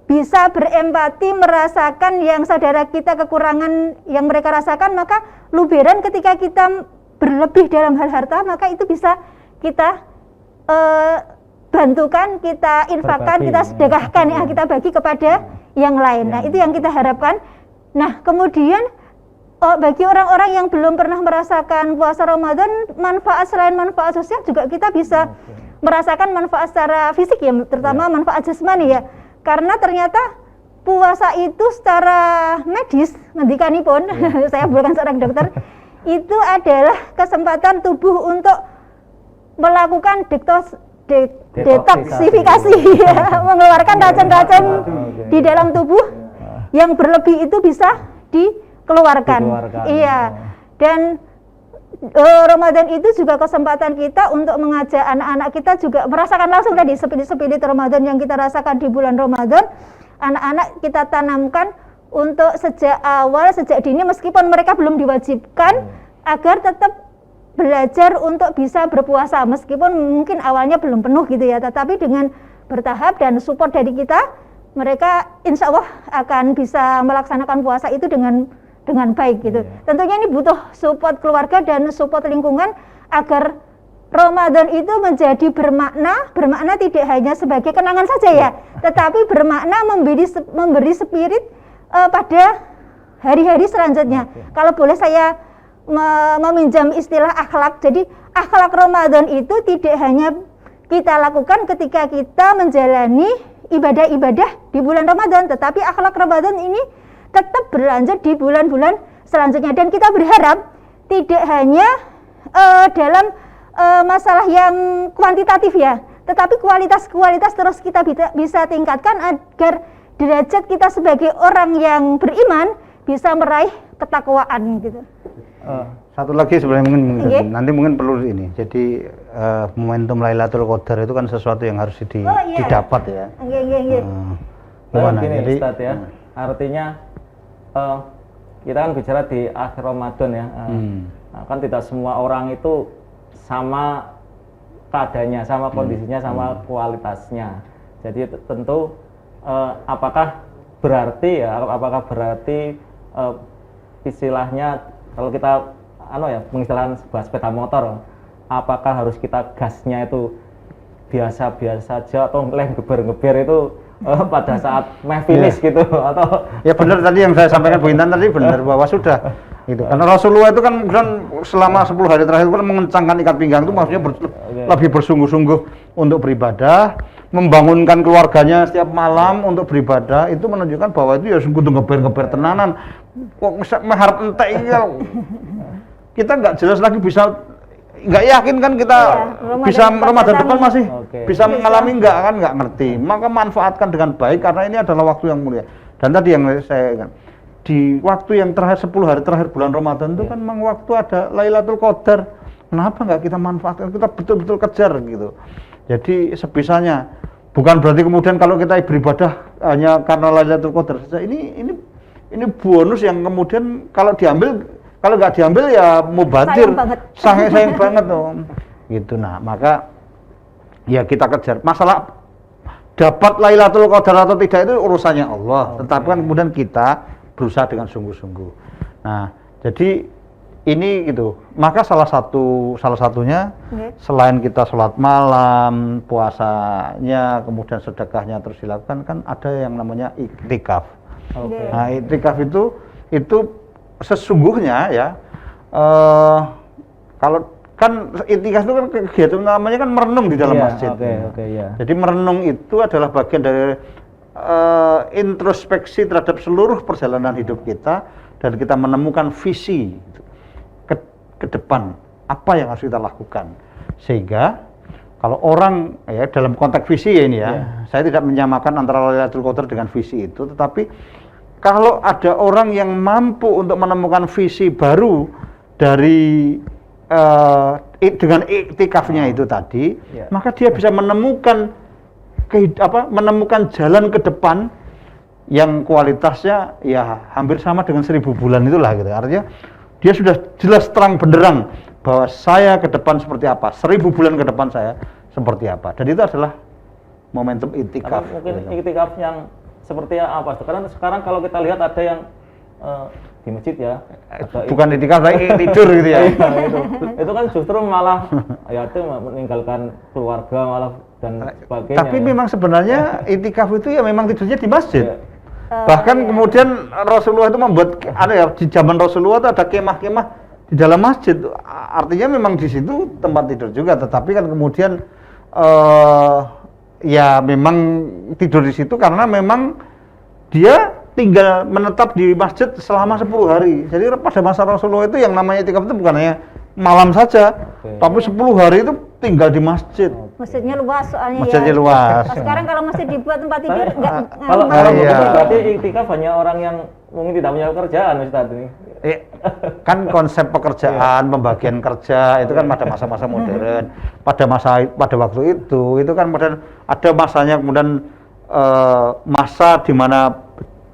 bisa berempati, merasakan yang saudara kita kekurangan yang mereka rasakan, maka luberan ketika kita berlebih dalam hal harta, maka itu bisa kita bantukan, kita infakkan, kita sedekahkan ya, kita bagi kepada yang lain. Nah, itu yang kita harapkan. Nah, kemudian bagi orang-orang yang belum pernah merasakan puasa Ramadan, manfaat selain manfaat sosial juga kita bisa merasakan manfaat secara fisik ya, terutama manfaat jasmani ya. Karena ternyata puasa itu secara medis, ngendikanipun, saya bukan seorang dokter, itu adalah kesempatan tubuh untuk melakukan detoksifikasi ya, mengeluarkan racun-racun di dalam tubuh yang berlebih itu bisa dikeluarkan. Iya. Dan Ramadan itu juga kesempatan kita untuk mengajak anak-anak kita juga merasakan langsung tadi spirit Ramadan yang kita rasakan di bulan Ramadan. Anak-anak kita tanamkan untuk sejak awal, sejak dini, meskipun mereka belum diwajibkan, agar tetap belajar untuk bisa berpuasa, meskipun mungkin awalnya belum penuh gitu ya, tetapi dengan bertahap dan support dari kita, mereka insya Allah akan bisa melaksanakan puasa itu dengan baik gitu. Tentunya ini butuh support keluarga dan support lingkungan agar Ramadan itu menjadi bermakna tidak hanya sebagai kenangan saja ya, tetapi bermakna memberi spirit pada hari-hari selanjutnya. Kalau boleh saya meminjam istilah akhlak, jadi akhlak Ramadan itu tidak hanya kita lakukan ketika kita menjalani ibadah-ibadah di bulan Ramadan, tetapi akhlak Ramadan ini tetap berlanjut di bulan-bulan selanjutnya. Dan kita berharap tidak hanya dalam masalah yang kuantitatif ya, tetapi kualitas terus kita bisa tingkatkan agar derajat kita sebagai orang yang beriman bisa meraih ketakwaan gitu. Satu lagi sebenarnya nanti mungkin perlu ini. Jadi momentum Lailatul Qadar itu kan sesuatu yang harus didapat ya. Gimana? Gini, jadi Ustadz ya, artinya kita kan bicara di akhir Ramadan ya. Kan tidak semua orang itu sama keadaannya, sama kondisinya, sama kualitasnya. Jadi tentu apakah berarti istilahnya kalau kita mengistilahkan sebuah sepeda motor, apakah harus kita gasnya itu biasa-biasa saja atau geber-geber itu pada saat finish gitu atau ya benar tadi yang saya sampaikan Bu Intan tadi benar bahwa sudah gitu. Karena Rasulullah itu kan selama 10 hari terakhir itu kan mengencangkan ikat pinggang itu maksudnya lebih bersungguh-sungguh untuk beribadah, membangunkan keluarganya setiap malam untuk beribadah, itu menunjukkan bahwa itu ya sungguh ngeber-ngeber tenanan. Kok mengharap entek kita nggak jelas lagi bisa, nggak yakin kan kita bisa Ramadan depan masih bisa mengalami nggak ngerti. Maka manfaatkan dengan baik karena ini adalah waktu yang mulia. Dan tadi yang saya di waktu yang terakhir 10 hari terakhir bulan Ramadan itu kan memang waktu ada Lailatul Qadar. Kenapa nggak kita manfaatkan, kita betul-betul kejar gitu. Jadi sebisanya, bukan berarti kemudian kalau kita beribadah hanya karena Lailatul Qadar saja. Ini bonus yang kemudian kalau nggak diambil ya mubadir, sayang banget dong. Gitu. Nah, maka ya kita kejar. Masalah dapat Lailatul Qadar atau tidak itu urusannya Allah. Tetapi kan kemudian kita berusaha dengan sungguh-sungguh. Nah, jadi ini gitu. Maka salah satunya selain kita sholat malam, puasanya, kemudian sedekahnya terus dilakukan, kan ada yang namanya iktikaf. Nah, iktikaf itu sesungguhnya ya kalau kan iktikaf itu kan kegiatan namanya kan merenung di dalam masjid. Jadi merenung itu adalah bagian dari introspeksi terhadap seluruh perjalanan hidup kita dan kita menemukan visi ke depan apa yang harus kita lakukan. Sehingga kalau orang ya dalam konteks visi ya ini ya, saya tidak menyamakan antara Lailatul Qadar dengan visi itu, tetapi kalau ada orang yang mampu untuk menemukan visi baru dari dengan iktikafnya itu tadi, maka dia bisa menemukan jalan ke depan yang kualitasnya ya hampir sama dengan 1000 bulan itulah gitu. Artinya dia sudah jelas terang benderang bahwa saya ke depan seperti apa, 1000 bulan ke depan saya seperti apa. Dan itu adalah momentum iktikaf. Mungkin iktikaf yang seperti apa? Karena sekarang kalau kita lihat ada yang di masjid ya, bukan iktikaf lagi tidur gitu ya. Itu kan justru malah ya itu meninggalkan keluarga malah dan sebagainya. Tapi memang sebenarnya iktikaf itu ya memang tidurnya di masjid. Bahkan kemudian Rasulullah itu membuat di zaman Rasulullah itu ada kemah-kemah di dalam masjid. Artinya memang di situ tempat tidur juga, tetapi kan kemudian ya memang tidur di situ karena memang dia tinggal menetap di masjid selama 10 hari. Jadi pada masa Rasulullah itu yang namanya iktikaf itu bukan hanya malam saja, tapi 10 hari itu tinggal di masjid. Masjidnya luas soalnya. Masjidnya luas. Sekarang kalau masjid dibuat tempat tidur kalau berarti iktikaf hanya orang yang mungkin tidak punya pekerjaan Ustaz ini. Kan konsep pekerjaan, pembagian kerja itu kan pada masa-masa modern. Pada waktu itu kan kemudian ada masanya kemudian masa di mana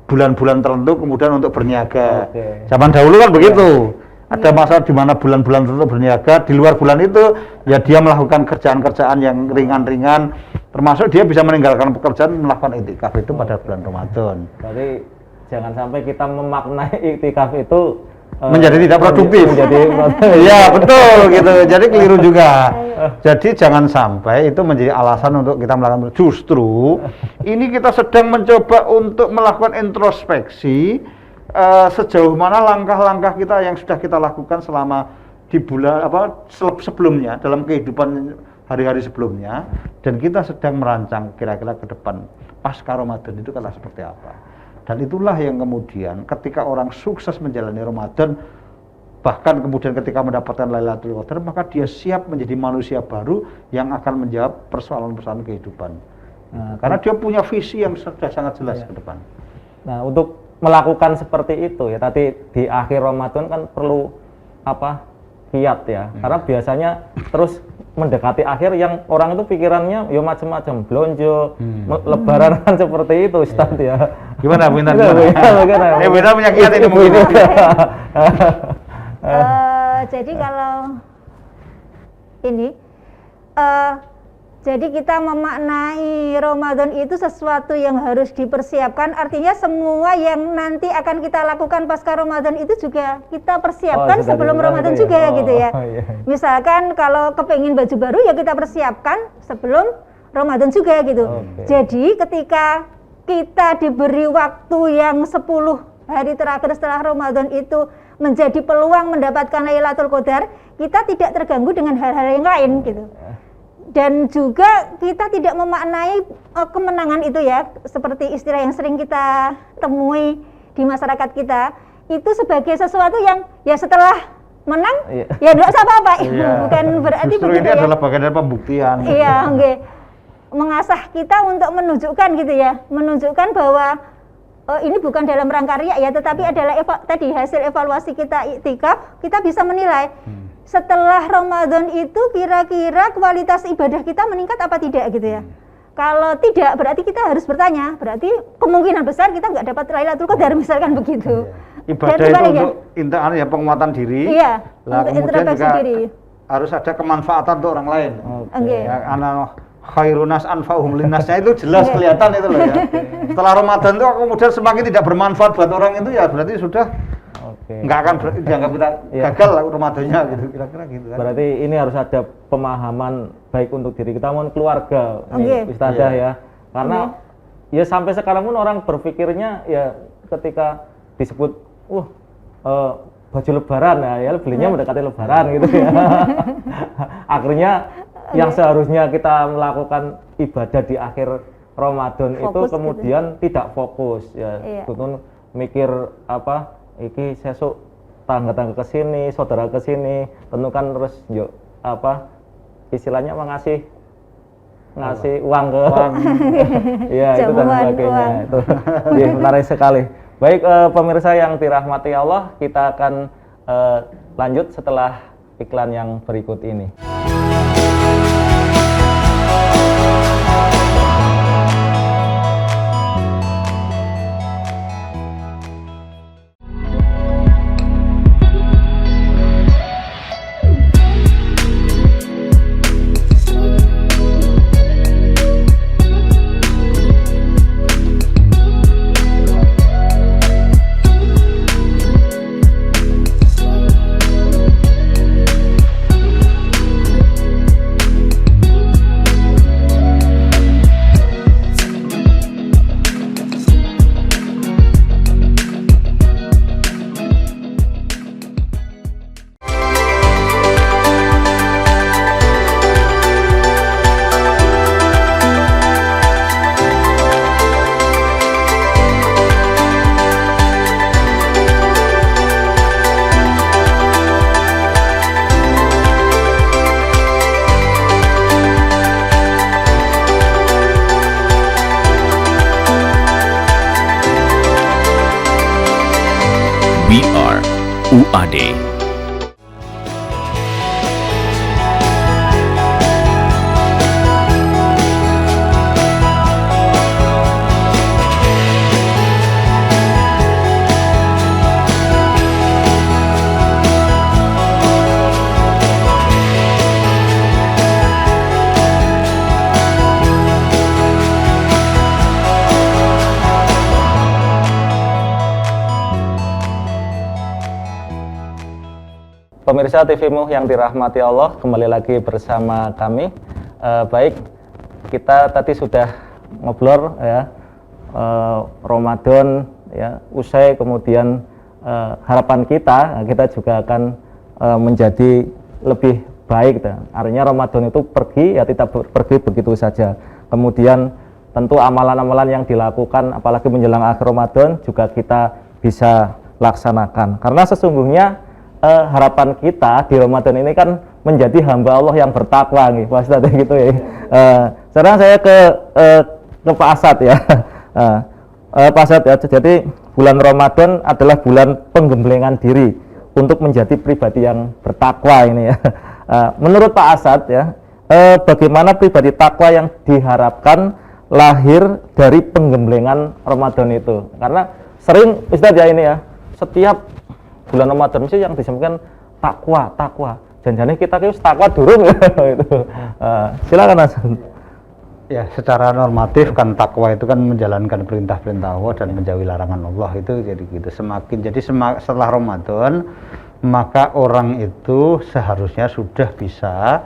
bulan-bulan tertentu kemudian untuk berniaga. Zaman dahulu kan begitu. Ada masa di mana bulan-bulan tertentu berniaga, di luar bulan itu ya dia melakukan kerjaan-kerjaan yang ringan-ringan, termasuk dia bisa meninggalkan pekerjaan melakukan iktikaf itu pada bulan Ramadan. Jadi jangan sampai kita memaknai iktikaf itu menjadi tidak produktif. Iya betul gitu. Jadi keliru juga. Jadi jangan sampai itu menjadi alasan untuk kita melakukan. Justru ini kita sedang mencoba untuk melakukan introspeksi. Sejauh mana langkah-langkah kita yang sudah kita lakukan selama di bulan sebelumnya dalam kehidupan hari-hari sebelumnya, dan kita sedang merancang kira-kira ke depan pasca Ramadan itu akan seperti apa. Dan itulah yang kemudian ketika orang sukses menjalani Ramadan, bahkan kemudian ketika mendapatkan Lailatul Qadar, maka dia siap menjadi manusia baru yang akan menjawab persoalan-persoalan kehidupan. Karena dia punya visi yang sudah sangat jelas ke depan. Nah, untuk melakukan seperti itu ya, tadi di akhir Ramadan kan perlu kiat ya, karena biasanya terus mendekati akhir yang orang itu pikirannya ya macam-macam, belonjo, lebaran kan seperti itu Ustaz ya. Gimana? Beda punya kiat ini mungkin. Jadi kalau ini jadi kita memaknai Ramadan itu sesuatu yang harus dipersiapkan, artinya semua yang nanti akan kita lakukan pasca Ramadan itu juga kita persiapkan sebelum Ramadan juga gitu ya. Misalkan kalau kepengin baju baru ya kita persiapkan sebelum Ramadan juga gitu. Jadi ketika kita diberi waktu yang 10 hari terakhir setelah Ramadan itu menjadi peluang mendapatkan Lailatul Qadar, kita tidak terganggu dengan hal-hal yang lain gitu. Dan juga kita tidak memaknai kemenangan itu ya, seperti istilah yang sering kita temui di masyarakat kita, itu sebagai sesuatu yang ya setelah menang ya tidak usah apa-apa. Bukan berarti justru begitu ini adalah bagian dari pembuktian. Iya, mengasah kita untuk menunjukkan gitu ya, menunjukkan bahwa ini bukan dalam rangka riya ya, tetapi adalah tadi hasil evaluasi kita iktikaf, kita bisa menilai setelah Ramadan itu kira-kira kualitas ibadah kita meningkat apa tidak gitu ya. Kalau tidak berarti kita harus bertanya, berarti kemungkinan besar kita nggak dapat Lailatul Qadar misalkan begitu. Ibadah itu untuk penguatan diri. Iya, lah, untuk kemudian introspeksi juga diri. Harus ada kemanfaatan untuk orang lain. Ya, khairunas anfa'uhum linnasnya itu jelas kelihatan itu loh ya. Setelah Ramadan itu kemudian semakin tidak bermanfaat buat orang itu ya berarti sudah nggak akan dianggap kita gagal lah Ramadannya gitu, kira-kira gitu kan. Berarti ini harus ada pemahaman baik untuk diri kita maupun keluarga Ustazah ya. Karena ya sampai sekarang pun orang berpikirnya ya ketika disebut baju lebaran ya belinya mendekati lebaran gitu ya. Akhirnya yang seharusnya kita melakukan ibadah di akhir Ramadan itu kemudian tidak fokus ya. Tutun mikir iki sesuk tangga-tangga ke sini, saudara ke sini, tentu kan terus yuk istilahnya ngasih uang ke ya itu dan sebagainya itu. Ya, menarik sekali. Baik pemirsa yang dirahmati Allah, kita akan lanjut setelah iklan yang berikut ini. We are UAD. Pemirsa TV-mu yang dirahmati Allah, kembali lagi bersama kami. Baik, kita tadi sudah ngobrol ya, Ramadan ya usai, kemudian harapan kita juga akan menjadi lebih baik. Artinya Ramadan itu pergi ya tidak pergi begitu saja. Kemudian tentu amalan-amalan yang dilakukan apalagi menjelang akhir Ramadan juga kita bisa laksanakan. Karena sesungguhnya harapan kita di Ramadan ini kan menjadi hamba Allah yang bertakwa nih, Pak Ustadz gitu ya. Sekarang saya ke Pak Asad ya. Pak Asad ya. Jadi bulan Ramadan adalah bulan penggemblengan diri untuk menjadi pribadi yang bertakwa ini ya. Menurut Pak Asad ya, bagaimana pribadi takwa yang diharapkan lahir dari penggemblengan Ramadan itu? Karena sering Ustadz ya ini ya, setiap bulan Ramadan mesti yang disampaikan takwa. Jangan-jangan kita takwa durung ya. Itu. Silakan Mas. Ya, secara normatif kan takwa itu kan menjalankan perintah-perintah Allah dan menjauhi larangan Allah, itu jadi gitu. Setelah Ramadan maka orang itu seharusnya sudah bisa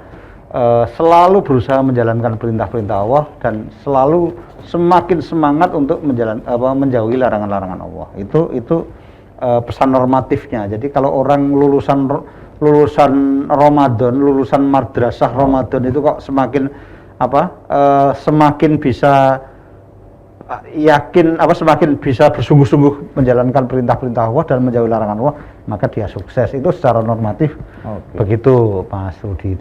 selalu berusaha menjalankan perintah-perintah Allah dan selalu semakin semangat untuk menjauhi larangan-larangan Allah. Itu pesan normatifnya. Jadi kalau orang lulusan Ramadan, lulusan madrasah Ramadan itu kok semakin bisa semakin bisa bersungguh-sungguh menjalankan perintah-perintah Allah dan menjauhi larangan Allah, maka dia sukses. Itu secara normatif. Begitu Mas Rudi.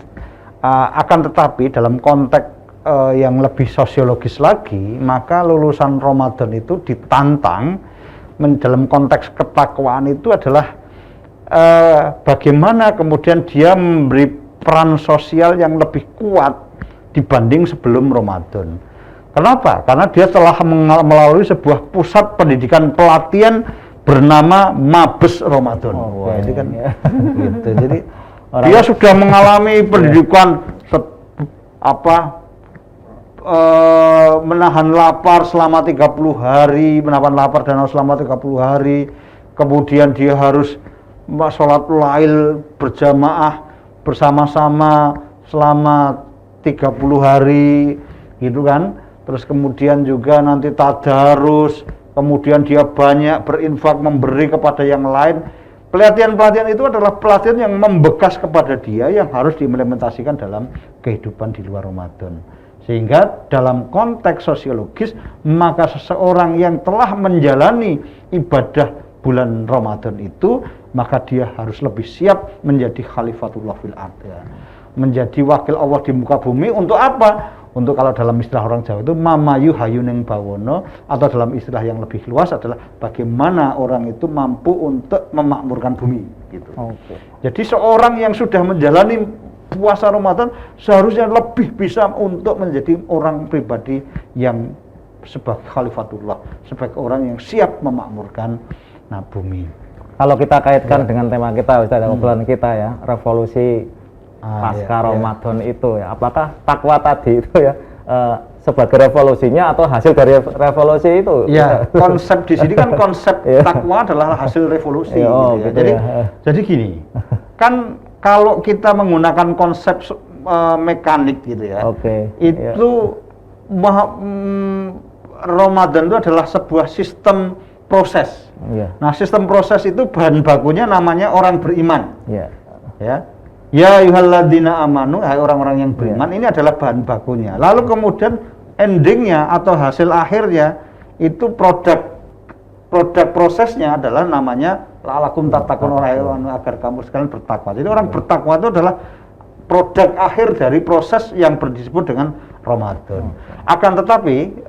Akan tetapi dalam konteks yang lebih sosiologis lagi, maka lulusan Ramadan itu ditantang dalam konteks ketakwaan itu adalah bagaimana kemudian dia memberi peran sosial yang lebih kuat dibanding sebelum Ramadan. Kenapa? Karena dia telah melalui sebuah pusat pendidikan pelatihan bernama Mabes Ramadan. Jadi kan gitu. Jadi dia sudah mengalami pendidikan menahan lapar selama 30 hari, menahan lapar dan haus selama 30 hari. Kemudian dia harus sholat lail berjamaah bersama-sama selama 30 hari gitu kan. Terus kemudian juga nanti tadarus, kemudian dia banyak berinfak, memberi kepada yang lain. Pelatihan-pelatihan itu adalah pelatihan yang membekas kepada dia, yang harus diimplementasikan dalam kehidupan di luar Ramadan. Sehingga dalam konteks sosiologis, maka seseorang yang telah menjalani ibadah bulan Ramadan itu, maka dia harus lebih siap menjadi khalifatullah fil ard, ya. Menjadi wakil Allah di muka bumi. Untuk apa? Untuk, kalau dalam istilah orang Jawa itu mamayu hayuning bawono, atau dalam istilah yang lebih luas adalah bagaimana orang itu mampu untuk memakmurkan bumi gitu. Jadi seorang yang sudah menjalani puasa Ramadan seharusnya lebih bisa untuk menjadi orang pribadi yang sebagai khalifatullah, sebagai orang yang siap memakmurkan bumi. Kalau kita kaitkan dengan tema kita, Ustaz, obrolan kita ya, revolusi pasca Ramadan itu ya, apakah takwa tadi itu ya sebagai revolusinya atau hasil dari revolusi itu? Ya, konsep di sini kan konsep takwa adalah hasil revolusi. Gitu ya. Jadi gini, kan kalau kita menggunakan konsep mekanik gitu ya, itu Ramadan itu adalah sebuah sistem proses. Nah, sistem proses itu bahan bakunya namanya orang beriman. Ya ayyuhalladzina amanu, hai orang-orang yang beriman, ini adalah bahan bakunya. Lalu kemudian endingnya atau hasil akhirnya itu produk prosesnya adalah namanya la'alakum tattaqun, agar kamu sekalian bertakwa. Jadi orang bertakwa itu adalah produk akhir dari proses yang disebut dengan Ramadan. Akan tetapi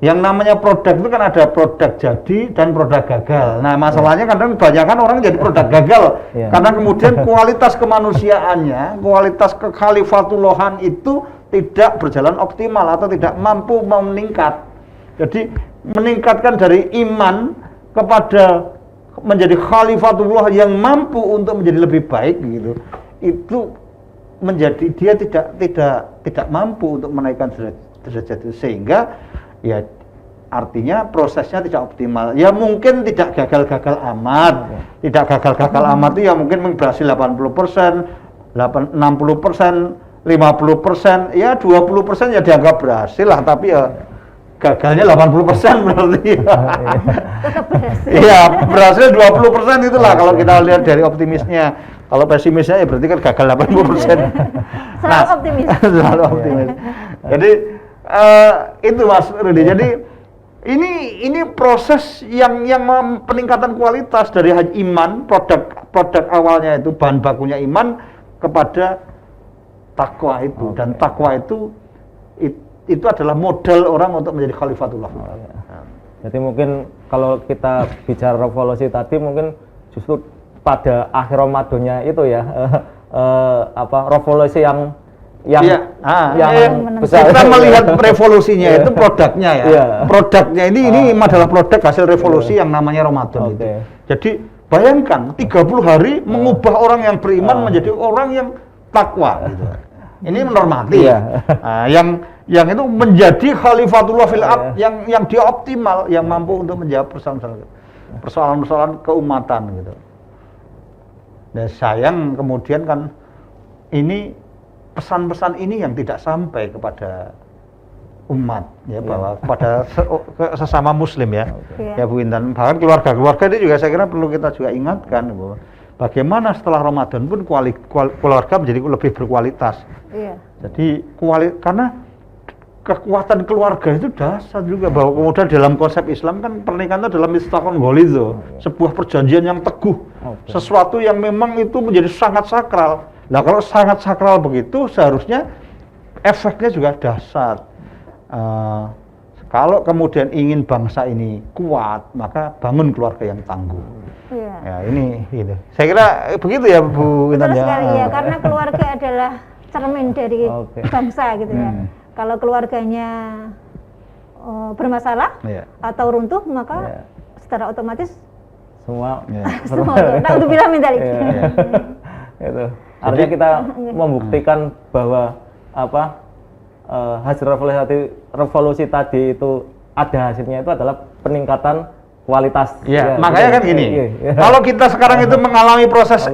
yang namanya produk itu kan ada produk jadi dan produk gagal. Nah, masalahnya kadang kebanyakan orang jadi produk gagal karena kemudian kualitas kemanusiaannya, kualitas kekhalifatulahan itu tidak berjalan optimal atau tidak mampu meningkat. Jadi meningkatkan dari iman kepada menjadi khalifatullah yang mampu untuk menjadi lebih baik gitu. Itu menjadi dia tidak mampu untuk menaikkan derajat itu, sehingga ya artinya prosesnya tidak optimal. Ya mungkin tidak gagal-gagal amat. Tidak gagal-gagal amat itu ya mungkin berhasil 80%, 60%, 50%, ya 20% ya dianggap berhasil lah, tapi ya gagalnya 80% berarti. Iya, berhasil 20% itulah kalau kita lihat dari optimisnya. Kalau pesimisnya ya berarti kan gagal 80%. Selalu optimis. Selalu optimis. Jadi itu Mas Rudi. Jadi ini proses yang peningkatan kualitas dari iman, produk awalnya itu bahan bakunya iman kepada takwa itu. Dan takwa itu adalah modal orang untuk menjadi khalifatullah. Jadi mungkin kalau kita bicara revolusi tadi mungkin justru pada akhir Ramadannya itu ya revolusi yang besar. Kita melihat revolusinya itu produknya ya. Produknya ini adalah produk hasil revolusi yang namanya Ramadan itu. Jadi bayangkan 30 hari mengubah orang yang beriman menjadi orang yang takwa gitu. Ini menormati yang itu menjadi khalifatullah fil ard, yang dia optimal, yang mampu untuk menjawab persoalan-persoalan keumatan gitu. Dan sayang kemudian kan ini pesan-pesan ini yang tidak sampai kepada umat ya, bahwa kepada sesama muslim ya. Ya Bu Intan, bahkan keluarga ini juga saya kira perlu kita juga ingatkan bahwa bagaimana setelah Ramadan pun keluarga menjadi lebih berkualitas. Jadi karena kekuatan keluarga itu dasar juga, bahwa kemudian dalam konsep Islam kan pernikahan itu adalah mitsaqun ghalidz, sebuah perjanjian yang teguh, sesuatu yang memang itu menjadi sangat sakral. Nah kalau sangat sakral begitu seharusnya efeknya juga dahsyat. Kalau kemudian ingin bangsa ini kuat, maka bangun keluarga yang tangguh. Ya ini gitu. Saya kira begitu ya Bu Intan. Betul sekali ya, karena keluarga adalah cermin dari bangsa gitu ya. Kalau keluarganya bermasalah atau runtuh, maka secara otomatis semua naudzubillah min dzalik. Itu artinya kita membuktikan bahwa hasil revolusi tadi itu ada hasilnya, itu adalah peningkatan kualitas. Makanya kan gini, kalau kita sekarang itu mengalami proses,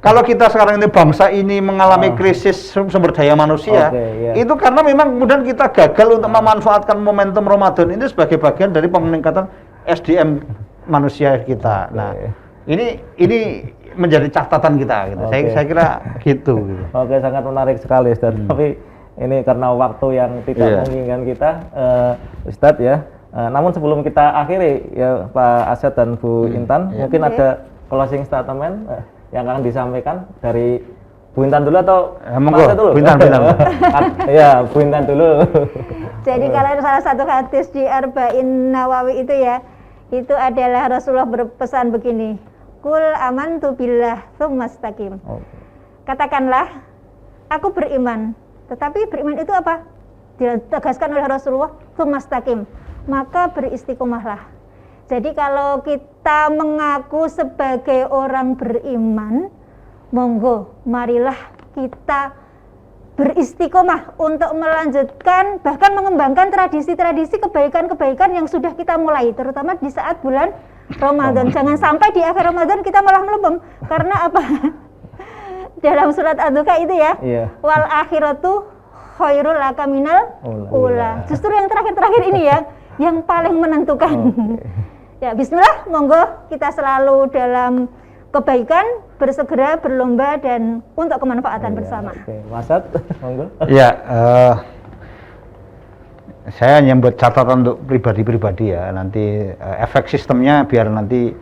kalau kita sekarang ini bangsa ini mengalami krisis sumber daya manusia, itu karena memang kemudian kita gagal untuk memanfaatkan momentum Ramadan ini sebagai bagian dari peningkatan SDM manusia kita. Nah, ini menjadi catatan kita gitu. Saya kira gitu. Sangat menarik sekali Ustaz. Tapi ini karena waktu yang tidak memungkinkan kita, Ustaz ya. Namun sebelum kita akhiri ya Pak Asyad dan Bu Intan, mungkin ada closing statement yang akan disampaikan dari Bu Intan dulu atau Mas dulu? Bu Intan. Ya, Bu Intan dulu. Jadi kalau salah satu hadis di Arba'in Nawawi itu ya, itu adalah Rasulullah berpesan begini, Qul amantu billah tsumma istaqim. Katakanlah, aku beriman. Tetapi beriman itu apa? Ditegaskan oleh Rasulullah, tsumma istaqim. Maka beristiqomahlah. Jadi kalau kita mengaku sebagai orang beriman, monggo marilah kita beristiqomah untuk melanjutkan bahkan mengembangkan tradisi-tradisi kebaikan-kebaikan yang sudah kita mulai, terutama di saat bulan Ramadan. Jangan sampai di akhir Ramadan kita malah melempem. Karena apa? Dalam surat Ad-Duha itu ya, wal akhiratu khairul laka minal ula. Justru yang terakhir-terakhir ini ya, yang paling menentukan. Ya, bismillah, monggo kita selalu dalam kebaikan, bersegera, berlomba, dan untuk kemanfaatan bersama. Mas Asyad, monggo. Ya, saya hanya buat catatan untuk pribadi-pribadi ya, nanti efek sistemnya biar nanti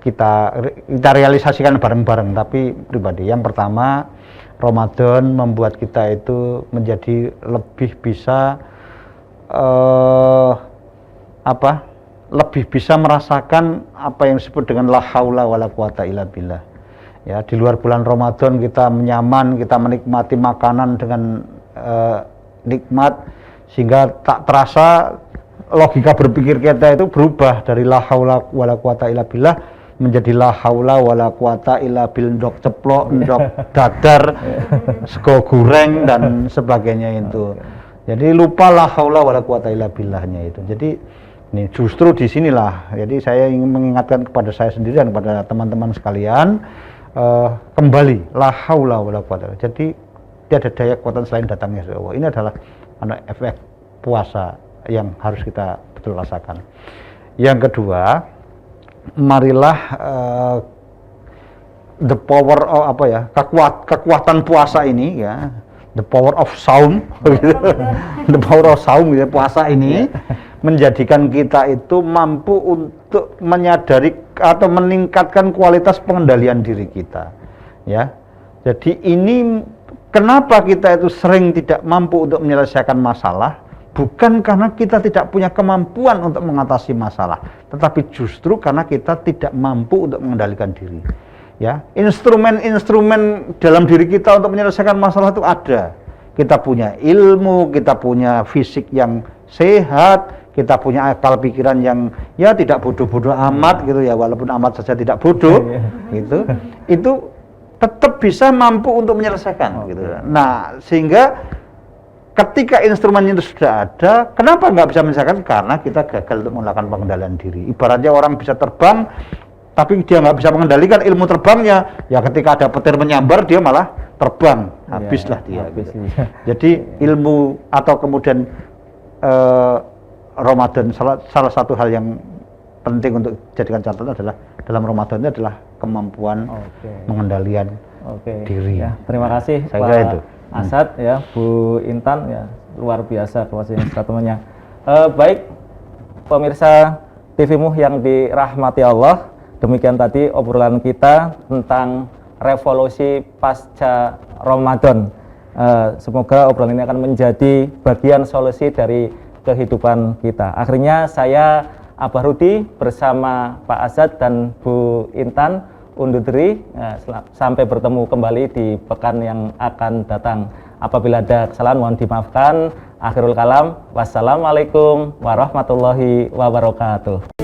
kita realisasikan bareng-bareng, tapi pribadi. Yang pertama, Ramadan membuat kita itu menjadi lebih bisa lebih bisa merasakan apa yang disebut dengan la haula wala quwata illa billah. Ya, di luar bulan Ramadan kita nyaman, kita menikmati makanan dengan nikmat, sehingga tak terasa logika berpikir kita itu berubah dari la haula wala quwata illa billah menjadi la haula wala quwata illa bil ndok ceplok, ndok dadar, sego goreng dan sebagainya itu. Jadi lupa la haula wala quwata illa billahnya itu. Jadi Nih, justru di sinilah, jadi saya ingin mengingatkan kepada saya sendiri dan kepada teman-teman sekalian, kembali, la haula wala quwata. Jadi, tiada daya kekuatan selain datangnya Allah. Ini adalah efek puasa yang harus kita betul rasakan. Yang kedua, marilah the power of kekuatan puasa ini ya, the power of saum, the power of saum ya, puasa ini menjadikan kita itu mampu untuk menyadari atau meningkatkan kualitas pengendalian diri kita, ya. Jadi ini kenapa kita itu sering tidak mampu untuk menyelesaikan masalah, bukan karena kita tidak punya kemampuan untuk mengatasi masalah, tetapi justru karena kita tidak mampu untuk mengendalikan diri. Ya, instrumen-instrumen dalam diri kita untuk menyelesaikan masalah itu ada. Kita punya ilmu, kita punya fisik yang sehat, kita punya akal pikiran yang ya tidak bodoh-bodoh amat gitu ya, walaupun amat saja tidak bodoh gitu. Itu tetap bisa mampu untuk menyelesaikan gitu. Nah, sehingga ketika instrumennya itu sudah ada, kenapa nggak bisa menyelesaikan? Karena kita gagal untuk melakukan pengendalian diri. Ibaratnya orang bisa terbang, tapi dia nggak bisa mengendalikan ilmu terbangnya, ya ketika ada petir menyambar dia malah terbang, habislah dia. Gitu. Jadi ilmu atau kemudian Ramadan, salah satu hal yang penting untuk jadikan catatan adalah dalam Ramadan itu adalah kemampuan pengendalian diri. Ya, terima kasih Saya Pak itu. Asad ya, Bu Intan ya, luar biasa kewajiban teman-temannya. Baik pemirsa TV-mu yang dirahmati Allah, demikian tadi obrolan kita tentang revolusi pasca Ramadan. Semoga obrolan ini akan menjadi bagian solusi dari kehidupan kita. Akhirnya saya Abah Rudi bersama Pak Asad dan Bu Intan undur diri. Sampai bertemu kembali di pekan yang akan datang. Apabila ada kesalahan mohon dimaafkan. Akhirul kalam, wassalamualaikum warahmatullahi wabarakatuh.